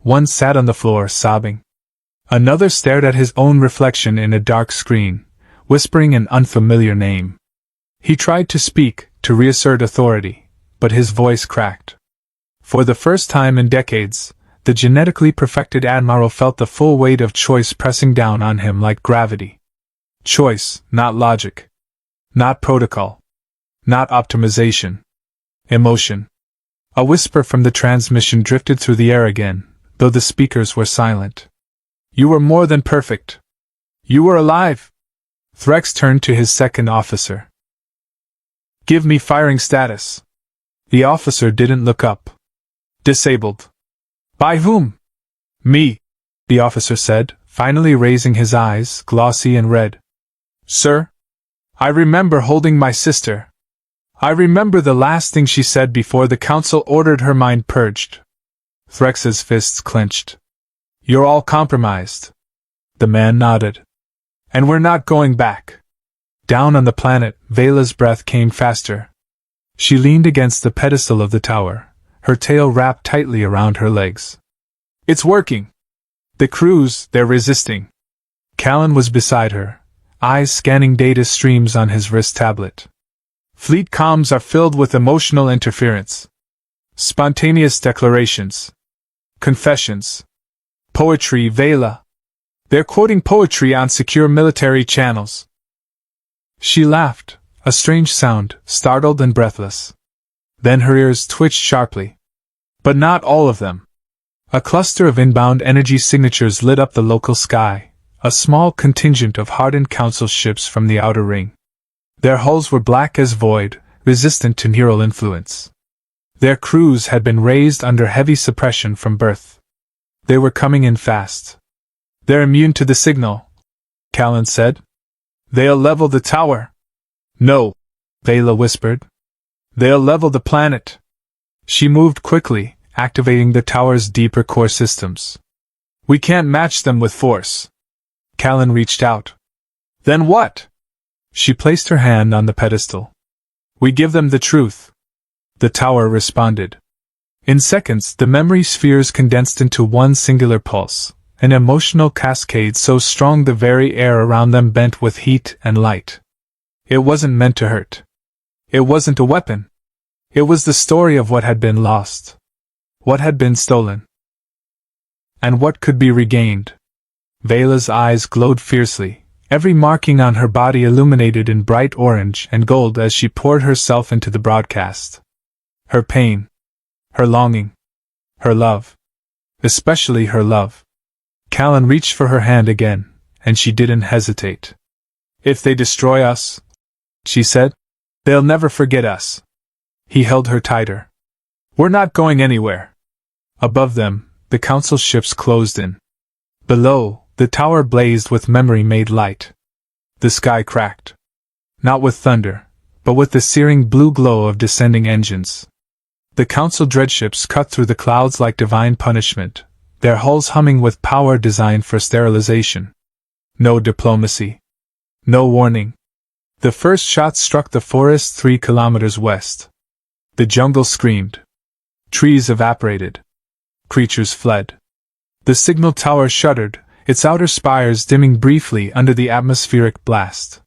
One sat on the floor, sobbing. Another stared at his own reflection in a dark screen, whispering an unfamiliar name. He tried to speak, to reassert authority, but his voice cracked. For the first time in decades, the genetically perfected Admiral felt the full weight of choice pressing down on him like gravity. Choice, not logic. Not protocol. Not optimization. Emotion. A whisper from the transmission drifted through the air again, though the speakers were silent. You were more than perfect. You were alive. Threx turned to his second officer. Give me firing status. The officer didn't look up. Disabled. By whom? Me, the officer said, finally raising his eyes, glossy and red. Sir? I remember holding my sister. I remember the last thing she said before the council ordered her mind purged. Threx's fists clenched. You're all compromised. The man nodded. And we're not going back. Down on the planet, Vela's breath came faster. She leaned against the pedestal of the tower, her tail wrapped tightly around her legs. It's working. The crews, they're resisting. Callan was beside her, eyes scanning data streams on his wrist tablet. Fleet comms are filled with emotional interference. Spontaneous declarations. Confessions. Poetry, Vela. They're quoting poetry on secure military channels. She laughed, a strange sound, startled and breathless. Then her ears twitched sharply. But not all of them. A cluster of inbound energy signatures lit up the local sky, a small contingent of hardened council ships from the outer ring. Their hulls were black as void, resistant to neural influence. Their crews had been raised under heavy suppression from birth. They were coming in fast. They're immune to the signal, Callan said. They'll level the tower. No, Vela whispered. They'll level the planet. She moved quickly, activating the tower's deeper core systems. We can't match them with force. Callan reached out. Then what? She placed her hand on the pedestal. We give them the truth. The tower responded. In seconds, the memory spheres condensed into one singular pulse, an emotional cascade so strong the very air around them bent with heat and light. It wasn't meant to hurt. It wasn't a weapon. It was the story of what had been lost. What had been stolen. And what could be regained. Vela's eyes glowed fiercely, every marking on her body illuminated in bright orange and gold as she poured herself into the broadcast. Her pain. Her longing. Her love. Especially her love. Callan reached for her hand again, and she didn't hesitate. If they destroy us, she said, they'll never forget us. He held her tighter. We're not going anywhere. Above them, the council ships closed in. Below, the tower blazed with memory-made light. The sky cracked. Not with thunder, but with the searing blue glow of descending engines. The council dreadships cut through the clouds like divine punishment, their hulls humming with power designed for sterilization. No diplomacy. No warning. The first shot struck the forest 3 kilometers west. The jungle screamed. Trees evaporated. Creatures fled. The signal tower shuddered, its outer spires dimming briefly under the atmospheric blast.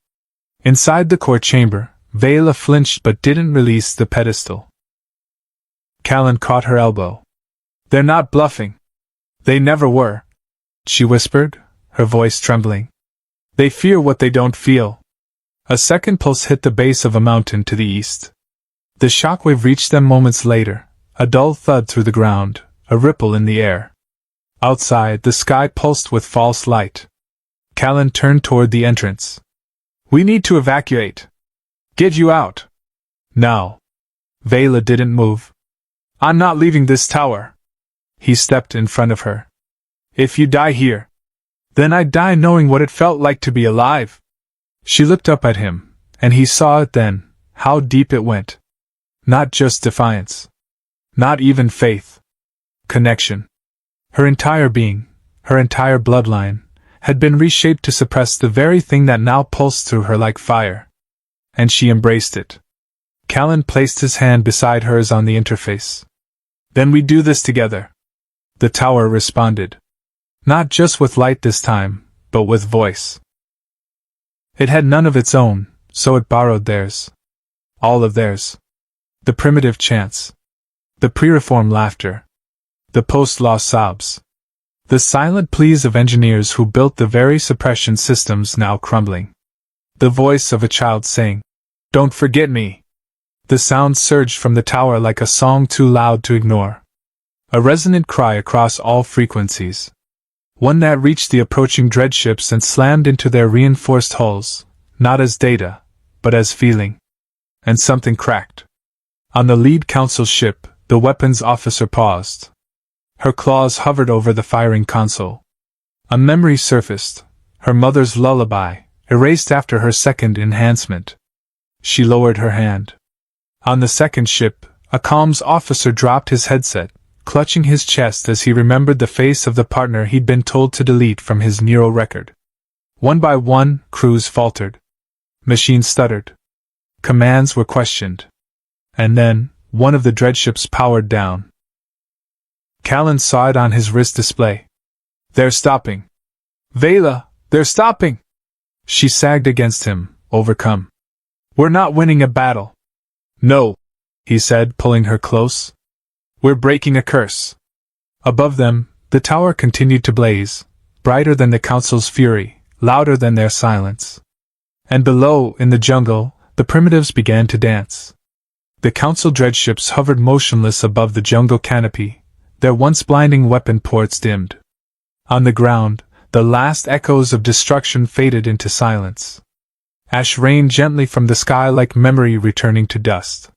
Inside the core chamber, Vela flinched but didn't release the pedestal. Callan caught her elbow. "They're not bluffing. They never were," she whispered, her voice trembling. "They fear what they don't feel." A second pulse hit the base of a mountain to the east. The shockwave reached them moments later, a dull thud through the ground, a ripple in the air. Outside, the sky pulsed with false light. Callan turned toward the entrance. "We need to evacuate. Get you out. Now." Vela didn't move. "I'm not leaving this tower." He stepped in front of her. "If you die here, then I'd die knowing what it felt like to be alive." She looked up at him, and he saw it then, how deep it went. Not just defiance. Not even faith. Connection. Her entire being, her entire bloodline, had been reshaped to suppress the very thing that now pulsed through her like fire. And she embraced it. Callan placed his hand beside hers on the interface. "Then we do this together." The tower responded. Not just with light this time, but with voice. It had none of its own, so it borrowed theirs. All of theirs. The primitive chants. The pre-reform laughter. The post-law sobs. The silent pleas of engineers who built the very suppression systems now crumbling. The voice of a child saying, "Don't forget me." The sound surged from the tower like a song too loud to ignore. A resonant cry across all frequencies. One that reached the approaching dreadships and slammed into their reinforced hulls, not as data, but as feeling. And something cracked. On the lead council ship, the weapons officer paused. Her claws hovered over the firing console. A memory surfaced, her mother's lullaby, erased after her second enhancement. She lowered her hand. On the second ship, a comms officer dropped his headset, clutching his chest as he remembered the face of the partner he'd been told to delete from his neural record. One by one, crews faltered. Machines stuttered. Commands were questioned. And then, one of the dreadships powered down. Callan saw it on his wrist display. "They're stopping. Vela, they're stopping!" She sagged against him, overcome. "We're not winning a battle." "No," he said, pulling her close. "We're breaking a curse." Above them, the tower continued to blaze, brighter than the council's fury, louder than their silence. And below, in the jungle, the primitives began to dance. The council dreadships hovered motionless above the jungle canopy, their once blinding weapon ports dimmed. On the ground, the last echoes of destruction faded into silence. Ash rained gently from the sky like memory returning to dust.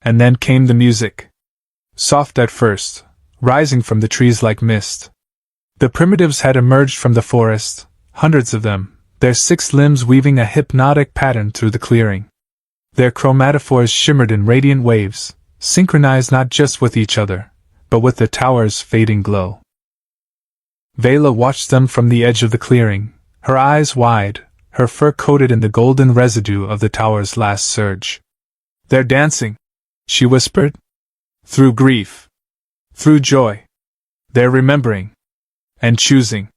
And then came the music. Soft at first, rising from the trees like mist. The primitives had emerged from the forest, hundreds of them, their 6 limbs weaving a hypnotic pattern through the clearing. Their chromatophores shimmered in radiant waves, synchronized not just with each other, but with the tower's fading glow. Vela watched them from the edge of the clearing, her eyes wide, her fur coated in the golden residue of the tower's last surge. "They're dancing," she whispered. "Through grief. Through joy. They're remembering. And choosing."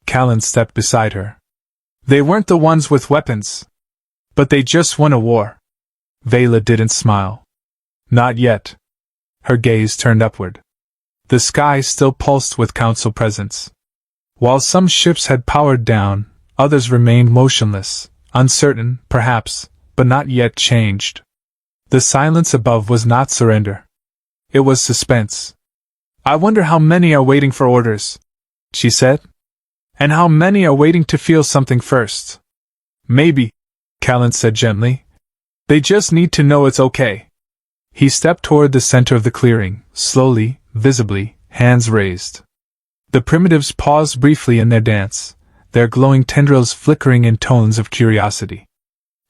Callan stepped beside her. "They weren't the ones with weapons. But they just won a war." Vela didn't smile. Not yet. Her gaze turned upward. The sky still pulsed with council presence. While some ships had powered down, others remained motionless, uncertain, perhaps, but not yet changed. The silence above was not surrender. It was suspense. "I wonder how many are waiting for orders," she said. "And how many are waiting to feel something first." "Maybe," Callan said gently. "They just need to know it's okay." He stepped toward the center of the clearing, slowly, visibly, hands raised. The primitives paused briefly in their dance, their glowing tendrils flickering in tones of curiosity.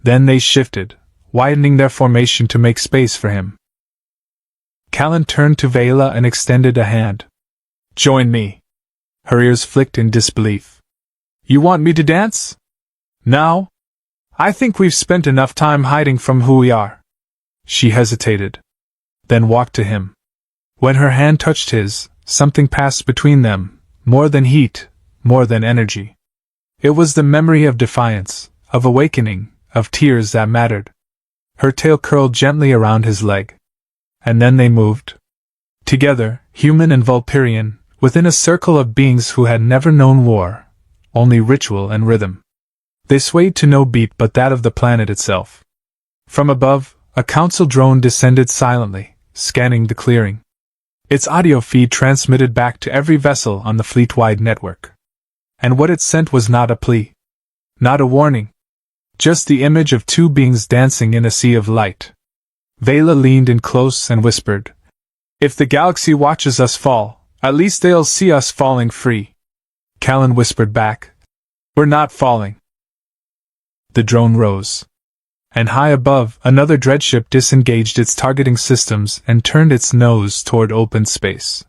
Then they shifted, widening their formation to make space for him. Callan turned to Vela and extended a hand. "Join me." Her ears flicked in disbelief. You want me to dance? Now? I think we've spent enough time hiding from who we are. She hesitated, then walked to him. When her hand touched his, something passed between them, more than heat, more than energy. It was the memory of defiance, of awakening, of tears that mattered. Her tail curled gently around his leg. And then they moved. Together, human and Vulperian, within a circle of beings who had never known war, only ritual and rhythm. They swayed to no beat but that of the planet itself. From above, a council drone descended silently, scanning the clearing. Its audio feed transmitted back to every vessel on the fleet-wide network. And what it sent was not a plea. Not a warning. Just the image of two beings dancing in a sea of light. Vela leaned in close and whispered, "If the galaxy watches us fall, at least they'll see us falling free." Callan whispered back, "We're not falling." The drone rose. And high above, another dreadship disengaged its targeting systems and turned its nose toward open space.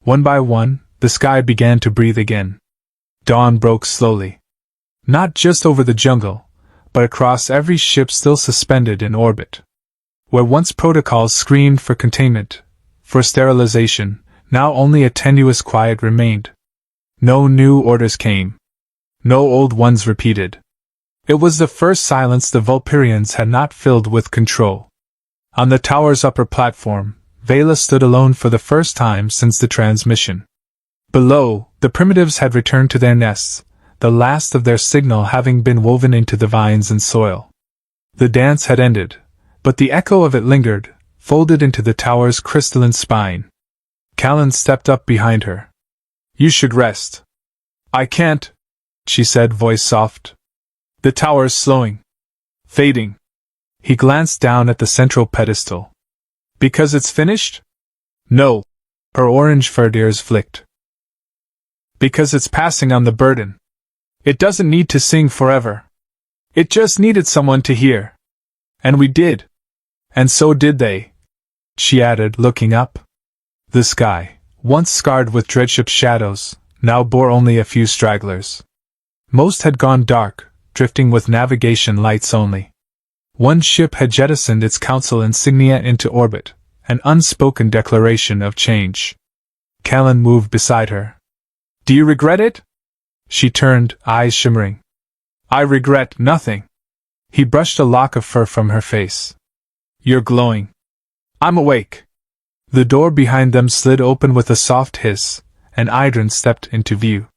One by one, the sky began to breathe again. Dawn broke slowly. Not just over the jungle, but across every ship still suspended in orbit. Where once protocols screamed for containment, for sterilization, now only a tenuous quiet remained. No new orders came. No old ones repeated. It was the first silence the Vulperians had not filled with control. On the tower's upper platform, Vela stood alone for the first time since the transmission. Below, the primitives had returned to their nests, the last of their signal having been woven into the vines and soil. The dance had ended, but the echo of it lingered, folded into the tower's crystalline spine. Callan stepped up behind her. "You should rest." "I can't," she said, voice soft. "The tower's slowing. Fading." He glanced down at the central pedestal. "Because it's finished?" "No." Her orange-furred ears flicked. "Because it's passing on the burden. It doesn't need to sing forever. It just needed someone to hear. And we did. And so did they," she added, looking up. The sky, once scarred with dreadship shadows, now bore only a few stragglers. Most had gone dark, drifting with navigation lights only. One ship had jettisoned its council insignia into orbit, an unspoken declaration of change. Callan moved beside her. "Do you regret it?" She turned, eyes shimmering. "I regret nothing." He brushed a lock of fur from her face. "You're glowing." "I'm awake." The door behind them slid open with a soft hiss, and Idren stepped into view.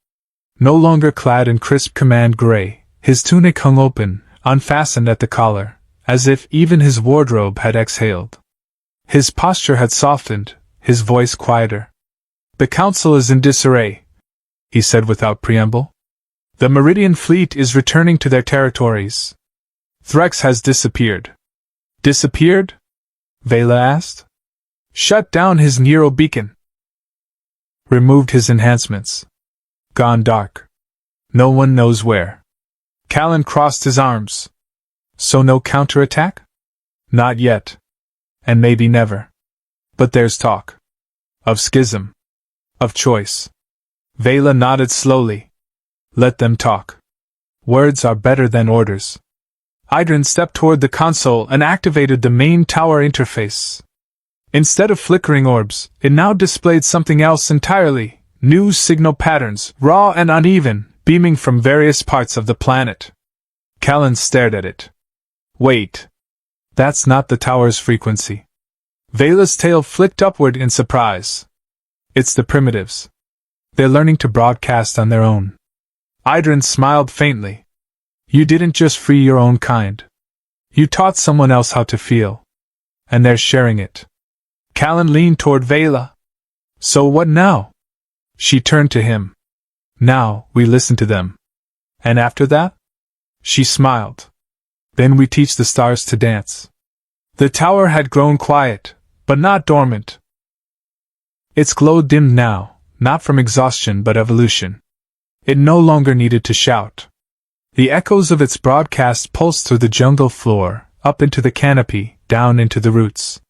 No longer clad in crisp command gray, his tunic hung open, unfastened at the collar, as if even his wardrobe had exhaled. His posture had softened, his voice quieter. "The council is in disarray," he said without preamble. "The Meridian fleet is returning to their territories. Threx has disappeared." "Disappeared?" Vela asked. "Shut down his Nero beacon. Removed his enhancements. Gone dark. No one knows where." Callan crossed his arms. "So no counterattack?" "Not yet. And maybe never. But there's talk. Of schism. Of choice." Vela nodded slowly. "Let them talk. Words are better than orders." Idren stepped toward the console and activated the main tower interface. Instead of flickering orbs, it now displayed something else entirely, new signal patterns, raw and uneven, beaming from various parts of the planet. Callan stared at it. "Wait. That's not the tower's frequency." Vela's tail flicked upward in surprise. "It's the primitives. They're learning to broadcast on their own." Idren smiled faintly. "You didn't just free your own kind. You taught someone else how to feel. And they're sharing it." Callan leaned toward Vela. "So what now?" She turned to him. "Now, we listen to them. And after that?" She smiled. "Then we teach the stars to dance." The tower had grown quiet, but not dormant. Its glow dimmed now, not from exhaustion but evolution. It no longer needed to shout. The echoes of its broadcast pulsed through the jungle floor, up into the canopy, down into the roots.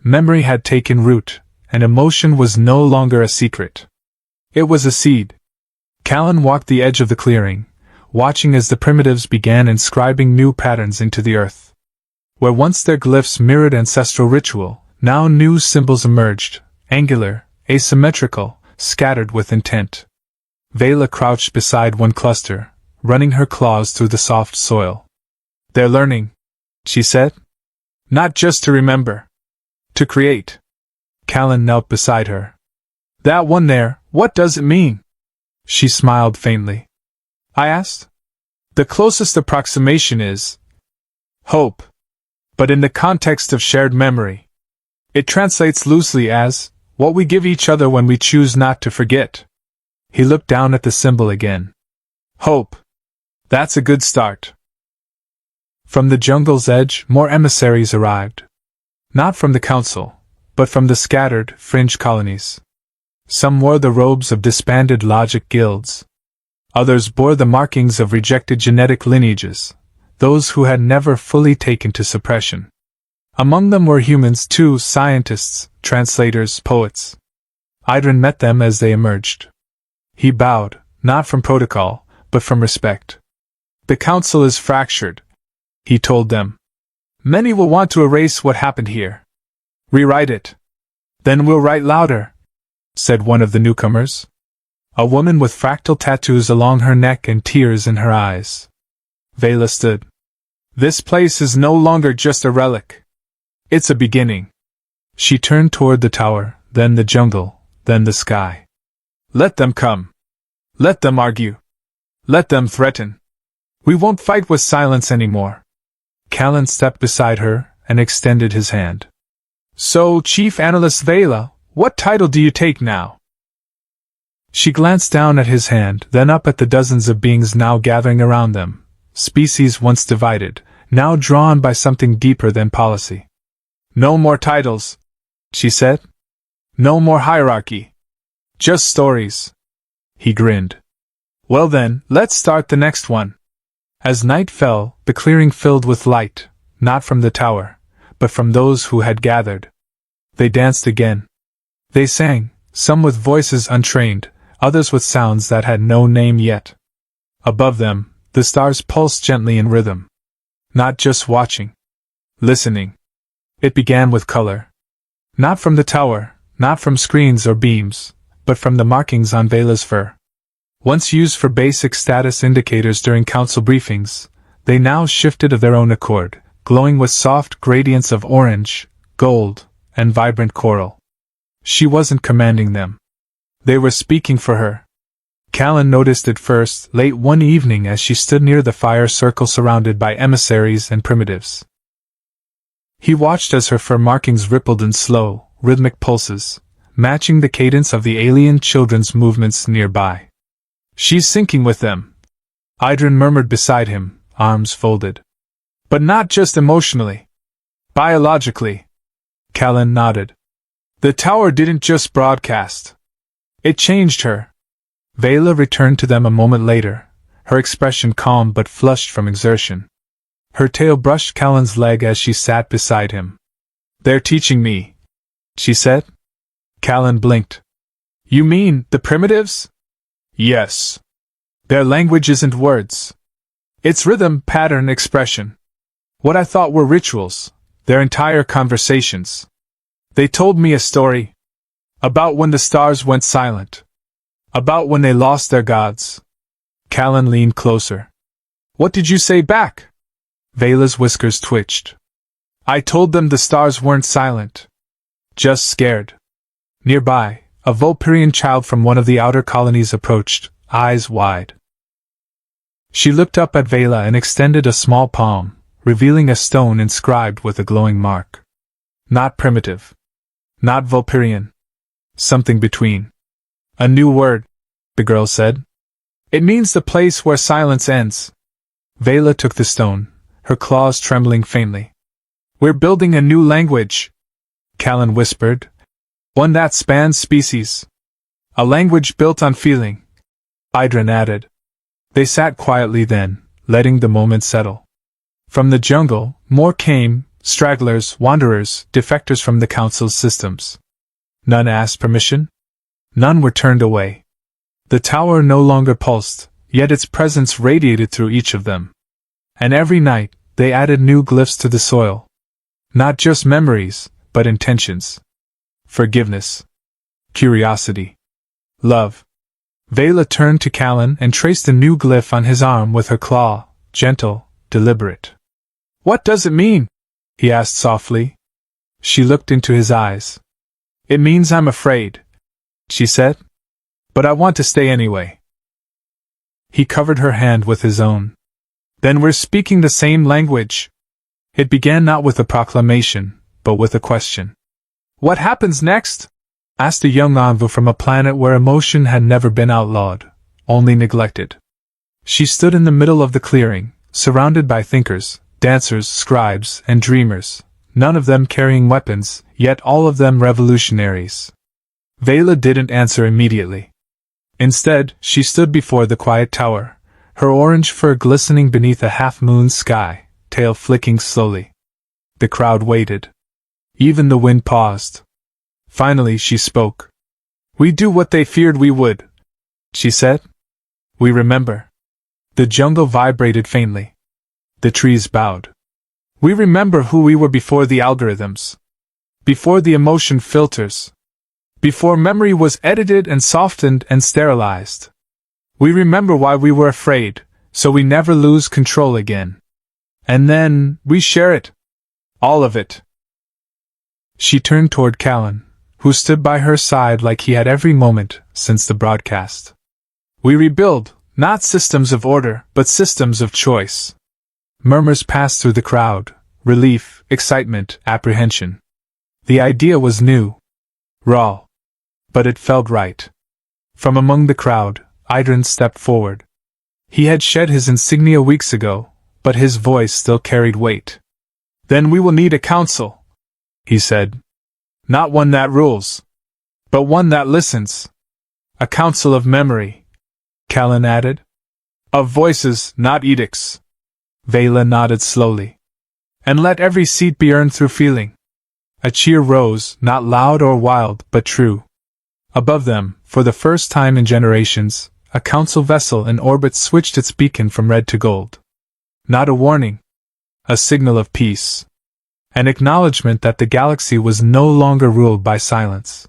Memory had taken root, and emotion was no longer a secret. It was a seed, Callan walked the edge of the clearing, watching as the primitives began inscribing new patterns into the earth. Where once their glyphs mirrored ancestral ritual, now new symbols emerged, angular, asymmetrical, scattered with intent. Vela crouched beside one cluster, running her claws through the soft soil. "They're learning," she said. "Not just to remember. To create." Callan knelt beside her. "That one there, what does it mean?" She smiled faintly. I asked. "The closest approximation is hope, but in the context of shared memory. It translates loosely as what we give each other when we choose not to forget." He looked down at the symbol again. "Hope. That's a good start." From the jungle's edge, more emissaries arrived. Not from the council, but from the scattered, fringe colonies. Some wore the robes of disbanded logic guilds. Others bore the markings of rejected genetic lineages, those who had never fully taken to suppression. Among them were humans too, scientists, translators, poets. Idrin met them as they emerged. He bowed, not from protocol, but from respect. "The council is fractured," he told them. "Many will want to erase what happened here. Rewrite it. Then we'll write louder," said one of the newcomers. A woman with fractal tattoos along her neck and tears in her eyes. Vela stood. "This place is no longer just a relic. It's a beginning." She turned toward the tower, then the jungle, then the sky. "Let them come. Let them argue. Let them threaten. We won't fight with silence anymore." Callan stepped beside her and extended his hand. "So, Chief Analyst Vela, what title do you take now?" She glanced down at his hand, then up at the dozens of beings now gathering around them, species once divided, now drawn by something deeper than policy. "No more titles," she said. "No more hierarchy. Just stories." He grinned. "Well then, let's start the next one." As night fell, the clearing filled with light, not from the tower, but from those who had gathered. They danced again. They sang, some with voices untrained, others with sounds that had no name yet. Above them, the stars pulsed gently in rhythm. Not just watching. Listening. It began with color. Not from the tower, not from screens or beams, but from the markings on Vela's fur. Once used for basic status indicators during council briefings, they now shifted of their own accord, glowing with soft gradients of orange, gold, and vibrant coral. She wasn't commanding them. They were speaking for her. Callan noticed it first, late one evening as she stood near the fire circle surrounded by emissaries and primitives. He watched as her fur markings rippled in slow, rhythmic pulses, matching the cadence of the alien children's movements nearby. "She's syncing with them," Idrin murmured beside him, arms folded. "But not just emotionally. Biologically." Callan nodded. "The tower didn't just broadcast. It changed her." Vela returned to them a moment later, her expression calm but flushed from exertion. Her tail brushed Callan's leg as she sat beside him. "They're teaching me," she said. Callan blinked. "You mean, the primitives?" "Yes. Their language isn't words. It's rhythm, pattern, expression. What I thought were rituals, their entire conversations. They told me a story. About when the stars went silent. About when they lost their gods." Callan leaned closer. "What did you say back?" Vela's whiskers twitched. "I told them the stars weren't silent. Just scared." Nearby, a Vulperian child from one of the outer colonies approached, eyes wide. She looked up at Vela and extended a small palm, revealing a stone inscribed with a glowing mark. Not primitive. Not Vulperian. Something between. "A new word," the girl said. "It means the place where silence ends." Vela took the stone, her claws trembling faintly. "We're building a new language," Callan whispered. "One that spans species. A language built on feeling," Idrin added. They sat quietly then, letting the moment settle. From the jungle, more came, stragglers, wanderers, defectors from the council's systems. None asked permission. None were turned away. The tower no longer pulsed, yet its presence radiated through each of them. And every night, they added new glyphs to the soil. Not just memories, but intentions. Forgiveness. Curiosity. Love. Vela turned to Callan and traced a new glyph on his arm with her claw, gentle, deliberate. "What does it mean?" he asked softly. She looked into his eyes. "It means I'm afraid," she said. "But I want to stay anyway." He covered her hand with his own. "Then we're speaking the same language." It began not with a proclamation, but with a question. "What happens next?" asked a young envoy from a planet where emotion had never been outlawed, only neglected. She stood in the middle of the clearing, surrounded by thinkers, dancers, scribes, and dreamers, none of them carrying weapons, yet all of them revolutionaries. Vela didn't answer immediately. Instead, she stood before the quiet tower, her orange fur glistening beneath a half-moon sky, tail flicking slowly. The crowd waited. Even the wind paused. Finally she spoke. "We do what they feared we would," she said. "We remember." The jungle vibrated faintly. The trees bowed. "We remember who we were before the algorithms. Before the emotion filters. Before memory was edited and softened and sterilized. We remember why we were afraid, so we never lose control again. And then, we share it. All of it." She turned toward Callan, who stood by her side like he had every moment since the broadcast. "We rebuild, not systems of order, but systems of choice." Murmurs passed through the crowd, relief, excitement, apprehension. The idea was new. Raw. But it felt right. From among the crowd, Idrin stepped forward. He had shed his insignia weeks ago, but his voice still carried weight. "Then we will need a council," he said. "Not one that rules, but one that listens. A council of memory," Callan added. "Of voices, not edicts." Vela nodded slowly. "And let every seat be earned through feeling." A cheer rose, not loud or wild, but true. Above them, for the first time in generations, a council vessel in orbit switched its beacon from red to gold. Not a warning. A signal of peace. An acknowledgement that the galaxy was no longer ruled by silence.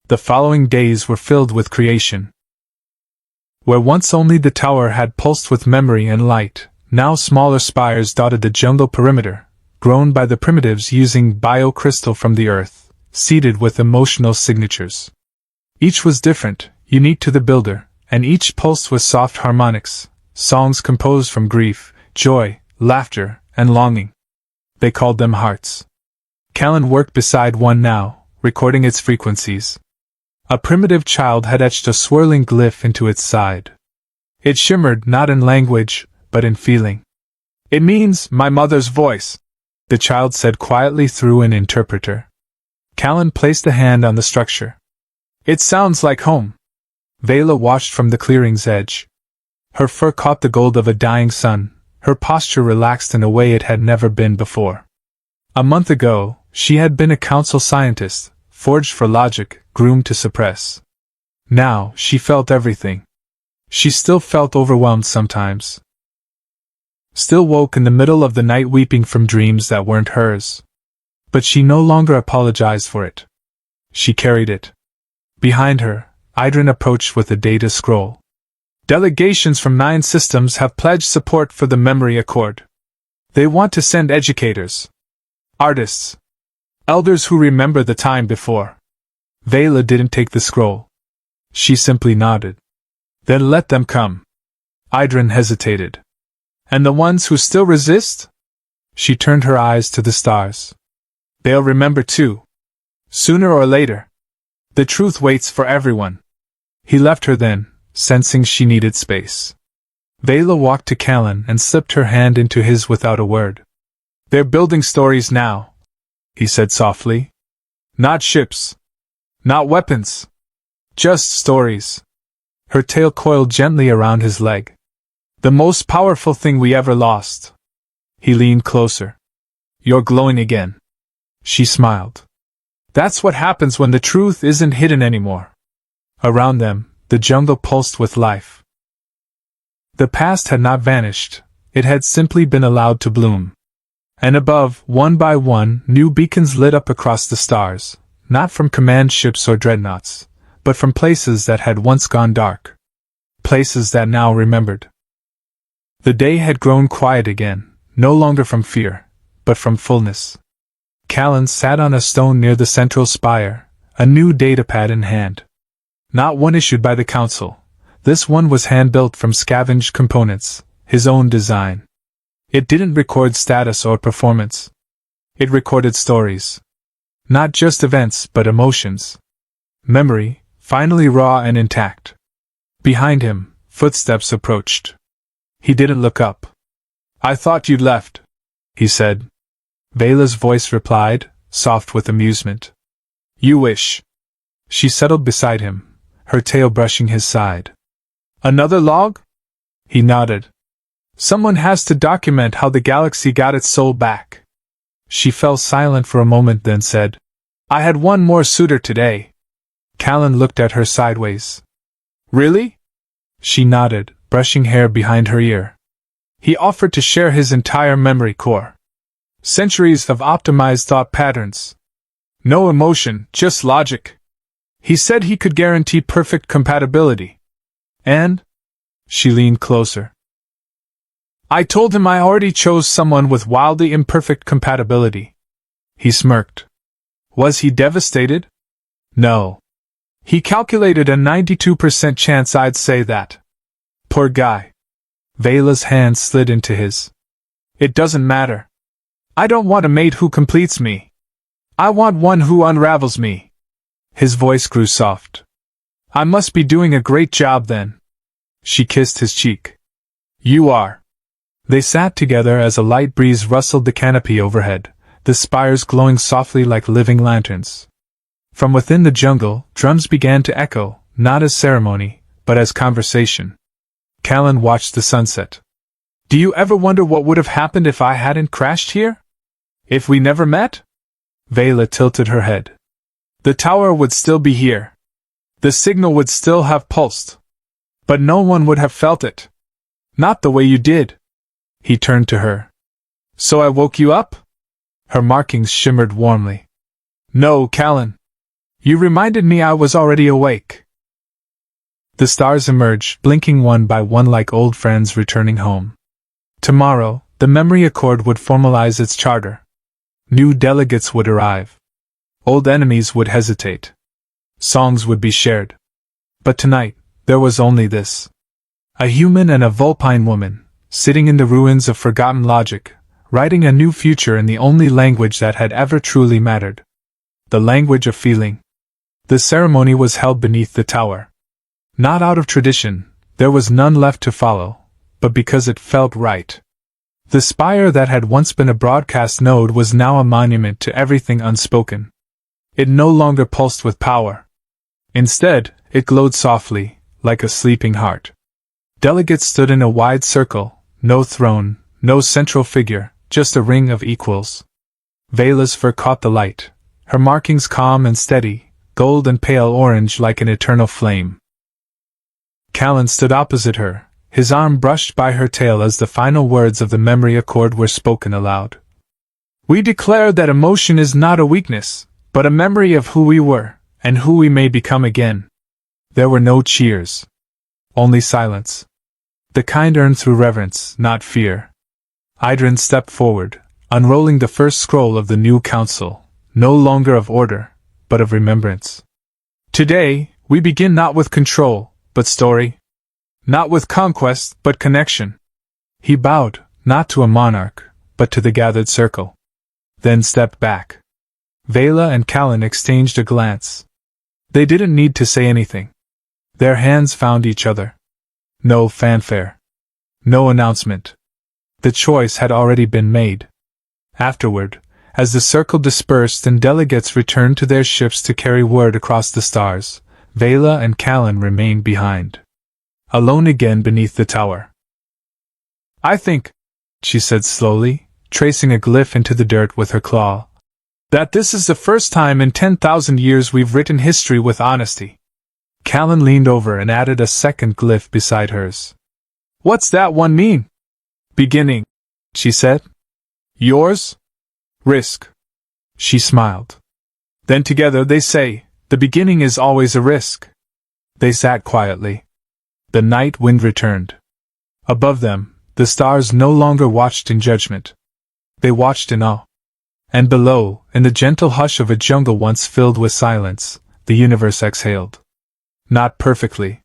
The following days were filled with creation. Where once only the tower had pulsed with memory and light, now smaller spires dotted the jungle perimeter, grown by the primitives using biocrystal from the earth, seeded with emotional signatures. Each was different, unique to the builder, and each pulsed with soft harmonics, songs composed from grief, joy, laughter, and longing. They called them hearts. Callan worked beside one now, recording its frequencies. A primitive child had etched a swirling glyph into its side. It shimmered not in language, but in feeling. "It means my mother's voice," the child said quietly through an interpreter. Callan placed a hand on the structure. "It sounds like home." Vela watched from the clearing's edge. Her fur caught the gold of a dying sun, her posture relaxed in a way it had never been before. A month ago, she had been a council scientist, forged for logic, groomed to suppress. Now, she felt everything. She still felt overwhelmed sometimes. Still woke in the middle of the night weeping from dreams that weren't hers. But she no longer apologized for it. She carried it. Behind her, Idrin approached with a data scroll. "Delegations from 9 systems have pledged support for the Memory Accord. They want to send educators, artists, elders who remember the time before." Vela didn't take the scroll. She simply nodded. "Then let them come." Idrin hesitated. "And the ones who still resist?" She turned her eyes to the stars. "They'll remember too. Sooner or later. The truth waits for everyone." He left her then, sensing she needed space. Vela walked to Callan and slipped her hand into his without a word. "They're building stories now," he said softly. "Not ships. Not weapons. Just stories." Her tail coiled gently around his leg. "The most powerful thing we ever lost." He leaned closer. "You're glowing again." She smiled. "That's what happens when the truth isn't hidden anymore." Around them, The jungle pulsed with life. The past had not vanished, it had simply been allowed to bloom. And above, one by one, new beacons lit up across the stars, not from command ships or dreadnoughts, but from places that had once gone dark. Places that now remembered. The day had grown quiet again, no longer from fear, but from fullness. Callan sat on a stone near the central spire, a new datapad in hand. Not one issued by the Council. This one was hand-built from scavenged components, his own design. It didn't record status or performance. It recorded stories. Not just events, but emotions. Memory, finally raw and intact. Behind him, footsteps approached. He didn't look up. "I thought you'd left," he said. Vela's voice replied, soft with amusement. "You wish." She settled beside him, her tail brushing his side. "Another log?" He nodded. "Someone has to document how the galaxy got its soul back." She fell silent for a moment, then said, "I had one more suitor today." Callan looked at her sideways. "Really?" She nodded, brushing hair behind her ear. "He offered to share his entire memory core. Centuries of optimized thought patterns. No emotion, just logic. He said he could guarantee perfect compatibility. And?" She leaned closer. "I told him I already chose someone with wildly imperfect compatibility." He smirked. Was he devastated? No. He calculated a 92% chance I'd say that. Poor guy. Vela's hand slid into his. "It doesn't matter. I don't want a mate who completes me. I want one who unravels me." His voice grew soft. "I must be doing a great job then." She kissed his cheek. "You are." They sat together as a light breeze rustled the canopy overhead, the spires glowing softly like living lanterns. From within the jungle, drums began to echo, not as ceremony, but as conversation. Callan watched the sunset. "Do you ever wonder what would have happened if I hadn't crashed here? If we never met?" Vela tilted her head. "The tower would still be here. The signal would still have pulsed. But no one would have felt it. Not the way you did." He turned to her. "So I woke you up?" Her markings shimmered warmly. "No, Callan. You reminded me I was already awake." The stars emerged, blinking one by one like old friends returning home. Tomorrow, the Memory Accord would formalize its charter. New delegates would arrive. Old enemies would hesitate. Songs would be shared. But tonight, there was only this. A human and a vulpine woman, sitting in the ruins of forgotten logic, writing a new future in the only language that had ever truly mattered. The language of feeling. The ceremony was held beneath the tower. Not out of tradition, there was none left to follow, but because it felt right. The spire that had once been a broadcast node was now a monument to everything unspoken. It no longer pulsed with power. Instead, it glowed softly, like a sleeping heart. Delegates stood in a wide circle, no throne, no central figure, just a ring of equals. Vela's fur caught the light, her markings calm and steady, gold and pale orange like an eternal flame. Callan stood opposite her, his arm brushed by her tail as the final words of the Memory Accord were spoken aloud. "We declare that emotion is not a weakness, but a memory of who we were, and who we may become again." There were no cheers. Only silence. The kind earned through reverence, not fear. Idrin stepped forward, unrolling the first scroll of the new council, no longer of order, but of remembrance. "Today, we begin not with control, but story. Not with conquest, but connection." He bowed, not to a monarch, but to the gathered circle. Then stepped back. Vela and Callan exchanged a glance. They didn't need to say anything. Their hands found each other. No fanfare. No announcement. The choice had already been made. Afterward, as the circle dispersed and delegates returned to their ships to carry word across the stars, Vela and Callan remained behind. Alone again beneath the tower. "I think," she said slowly, tracing a glyph into the dirt with her claw, "that this is the first time in 10,000 years we've written history with honesty." Callan leaned over and added a second glyph beside hers. What's that one mean? Beginning, she said. Yours? Risk. She smiled. Then together they say, the beginning is always a risk. They sat quietly. The night wind returned. Above them, the stars no longer watched in judgment. They watched in awe. And below, in the gentle hush of a jungle once filled with silence, the universe exhaled. Not perfectly,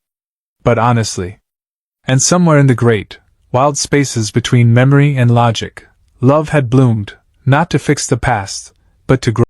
but honestly. And somewhere in the great, wild spaces between memory and logic, love had bloomed, not to fix the past, but to grow